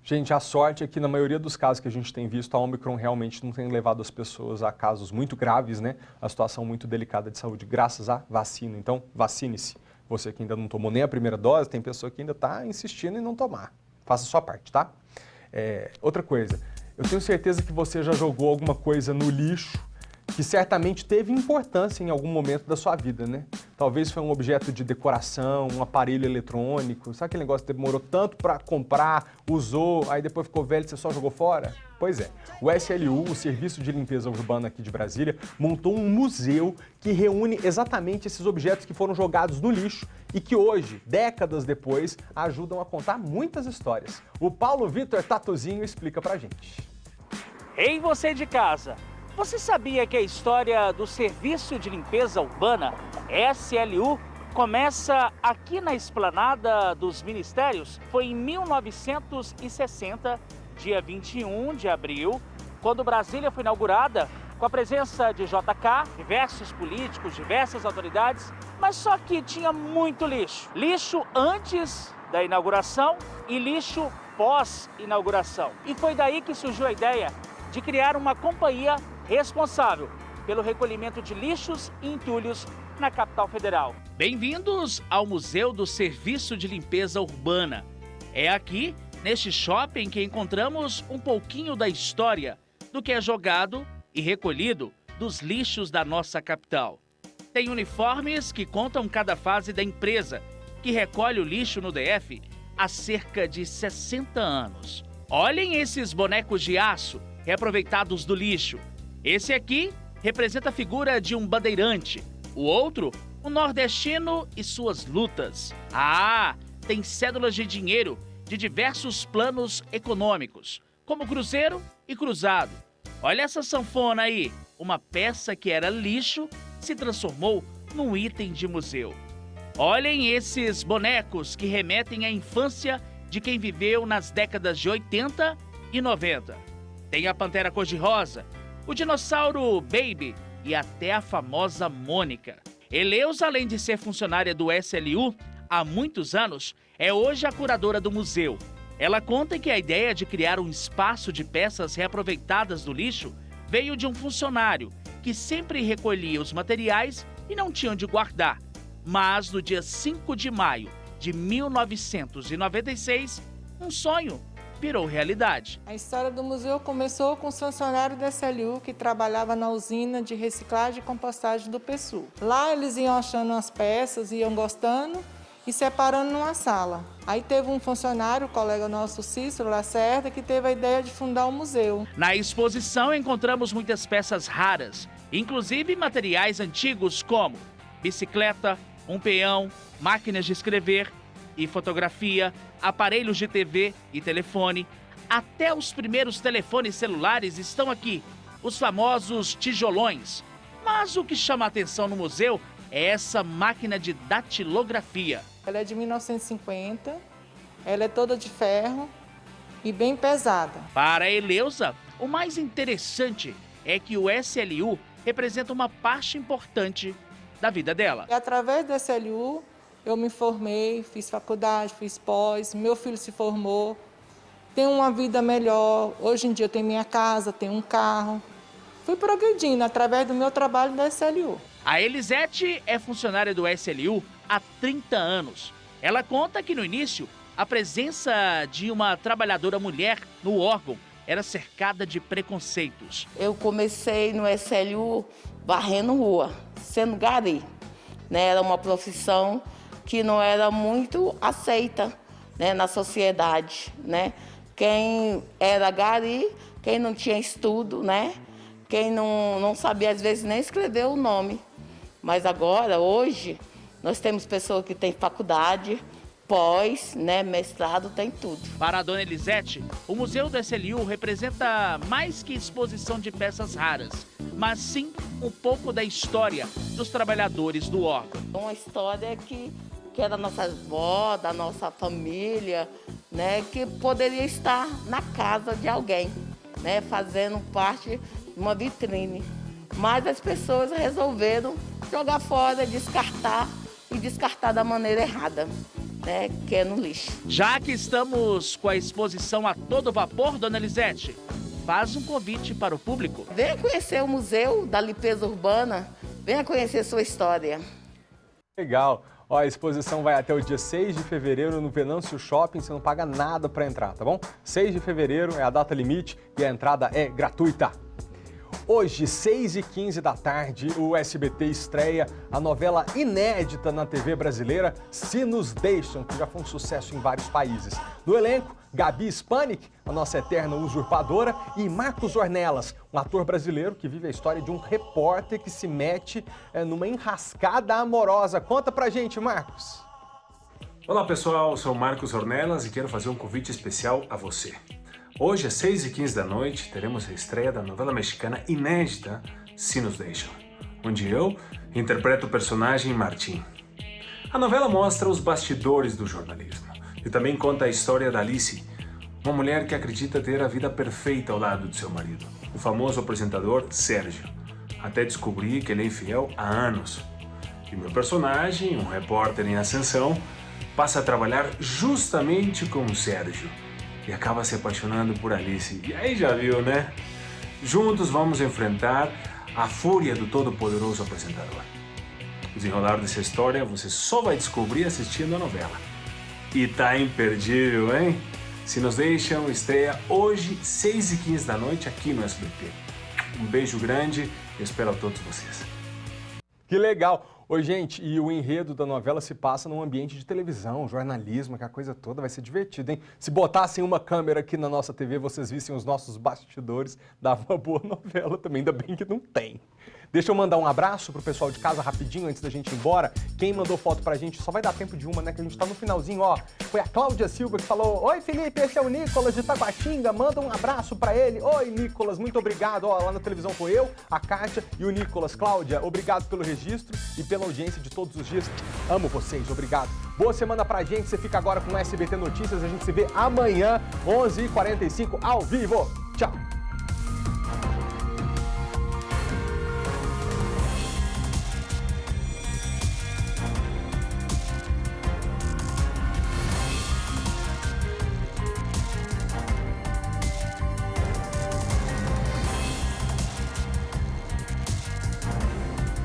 S1: Gente, a sorte é que na maioria dos casos que a gente tem visto, a Omicron realmente não tem levado as pessoas a casos muito graves, né? A situação muito delicada de saúde, graças à vacina. Então, vacine-se. Você que ainda não tomou nem a primeira dose, tem pessoa que ainda está insistindo em não tomar. Faça a sua parte, tá? Outra coisa, eu tenho certeza que você já jogou alguma coisa no lixo que certamente teve importância em algum momento da sua vida, né? Talvez foi um objeto de decoração, um aparelho eletrônico, sabe aquele negócio que demorou tanto para comprar, usou, aí depois ficou velho e você só jogou fora? Pois é, o SLU, o Serviço de Limpeza Urbana aqui de Brasília, montou um museu que reúne exatamente esses objetos que foram jogados no lixo e que hoje, décadas depois, ajudam a contar muitas histórias. O Paulo Vitor Tatuzinho explica pra gente.
S6: Ei, você de casa! Você sabia que a história do Serviço de Limpeza Urbana, SLU, começa aqui na Esplanada dos Ministérios? Foi em 1960, dia 21 de abril, quando Brasília foi inaugurada, com a presença de JK, diversos políticos, diversas autoridades, mas só que tinha muito lixo. Lixo antes da inauguração e lixo pós-inauguração. E foi daí que surgiu a ideia de criar uma companhia responsável pelo recolhimento de lixos e entulhos na capital federal. Bem-vindos ao Museu do Serviço de Limpeza Urbana. É aqui, neste shopping, que encontramos um pouquinho da história do que é jogado e recolhido dos lixos da nossa capital. Tem uniformes que contam cada fase da empresa, que recolhe o lixo no DF há cerca de 60 anos. Olhem esses bonecos de aço reaproveitados do lixo. Esse aqui representa a figura de um bandeirante, o outro, um nordestino e suas lutas. Ah, tem cédulas de dinheiro de diversos planos econômicos, como cruzeiro e cruzado. Olha essa sanfona aí, uma peça que era lixo se transformou num item de museu. Olhem esses bonecos que remetem à infância de quem viveu nas décadas de 80 e 90. Tem a Pantera Cor-de-Rosa, o dinossauro Baby e até a famosa Mônica. Eleusa, além de ser funcionária do SLU há muitos anos, é hoje a curadora do museu. Ela conta que a ideia de criar um espaço de peças reaproveitadas do lixo veio de um funcionário que sempre recolhia os materiais e não tinha onde guardar. Mas no dia 5 de maio de 1996, um sonho virou realidade.
S7: A história do museu começou com os funcionários da SLU que trabalhava na usina de reciclagem e compostagem do PSU. Lá eles iam achando as peças, iam gostando e separando numa sala. Aí teve um funcionário, o colega nosso Cícero Lacerda, que teve a ideia de fundar um museu.
S6: Na exposição encontramos muitas peças raras, inclusive materiais antigos como bicicleta, um peão, máquinas de escrever e fotografia, aparelhos de TV e telefone. Até os primeiros telefones celulares estão aqui, os famosos tijolões. Mas o que chama a atenção no museu é essa máquina de datilografia.
S7: Ela é de 1950, ela é toda de ferro e bem pesada.
S6: Para a Eleusa, o mais interessante é que o SLU representa uma parte importante da vida dela.
S7: E através do SLU, eu me formei, fiz faculdade, fiz pós, meu filho se formou, tenho uma vida melhor. Hoje em dia eu tenho minha casa, tenho um carro. Fui progredindo através do meu trabalho da SLU.
S6: A Elisete é funcionária do SLU há 30 anos. Ela conta que no início, a presença de uma trabalhadora mulher no órgão era cercada de preconceitos.
S8: Eu comecei no SLU varrendo rua, sendo gari, né? Era uma profissão que não era muito aceita, né, na sociedade, né? Quem era gari, quem não tinha estudo, né? Quem não sabia, às vezes, nem escrever o nome. Mas agora, hoje, nós temos pessoas que têm faculdade, pós, né, mestrado, tem tudo.
S6: Para a dona Elisete, o Museu do SLU representa mais que exposição de peças raras, mas sim um pouco da história dos trabalhadores do órgão.
S8: Uma história que é da nossa avó, da nossa família, né, que poderia estar na casa de alguém, né, fazendo parte de uma vitrine. Mas as pessoas resolveram jogar fora, descartar e descartar da maneira errada, né, que é no lixo.
S6: Já que estamos com a exposição a todo vapor, dona Elisete, faz um convite para o público.
S8: Venha conhecer o Museu da Limpeza Urbana, venha conhecer sua história.
S1: Legal. Ó, a exposição vai até o dia 6 de fevereiro no Venâncio Shopping, você não paga nada para entrar, tá bom? 6 de fevereiro é a data limite e a entrada é gratuita. Hoje, 6h15 da tarde, o SBT estreia a novela inédita na TV brasileira, Se Nos Deixam, que já foi um sucesso em vários países. No elenco, Gabi Spanik, a nossa eterna usurpadora, e Marcos Ornelas, um ator brasileiro que vive a história de um repórter que se mete numa enrascada amorosa. Conta pra gente, Marcos.
S9: Olá pessoal, sou Marcos Ornelas e quero fazer um convite especial a você. Hoje, às 6h15 da noite, teremos a estreia da novela mexicana inédita Se Nos Deixam, onde eu interpreto o personagem Martim. A novela mostra os bastidores do jornalismo e também conta a história da Alice, uma mulher que acredita ter a vida perfeita ao lado de seu marido, o famoso apresentador Sérgio, até descobrir que ele é infiel há anos. E meu personagem, um repórter em ascensão, passa a trabalhar justamente com o Sérgio e acaba se apaixonando por Alice. E aí já viu, né? Juntos vamos enfrentar a fúria do todo-poderoso apresentador. O desenrolar dessa história você só vai descobrir assistindo a novela. E tá imperdível, hein? Se Nos Deixam estreia hoje, 6h15 da noite, aqui no SBT. Um beijo grande e espero a todos vocês.
S1: Que legal! Oi, gente, e o enredo da novela se passa num ambiente de televisão, jornalismo, aquela coisa toda, vai ser divertido, hein? Se botassem uma câmera aqui na nossa TV, vocês vissem os nossos bastidores, dava uma boa novela também, ainda bem que não tem. Deixa eu mandar um abraço pro pessoal de casa rapidinho, antes da gente ir embora. Quem mandou foto pra gente, só vai dar tempo de uma, né, que a gente tá no finalzinho, ó. Foi a Cláudia Silva que falou: oi, Felipe, esse é o Nicolas de Taguatinga, manda um abraço pra ele. Oi, Nicolas, muito obrigado. Ó, lá na televisão foi eu, a Kátia e o Nicolas. Cláudia, obrigado pelo registro e pela audiência de todos os dias. Amo vocês, obrigado. Boa semana pra gente, você fica agora com o SBT Notícias, a gente se vê amanhã, 11h45, ao vivo. Tchau.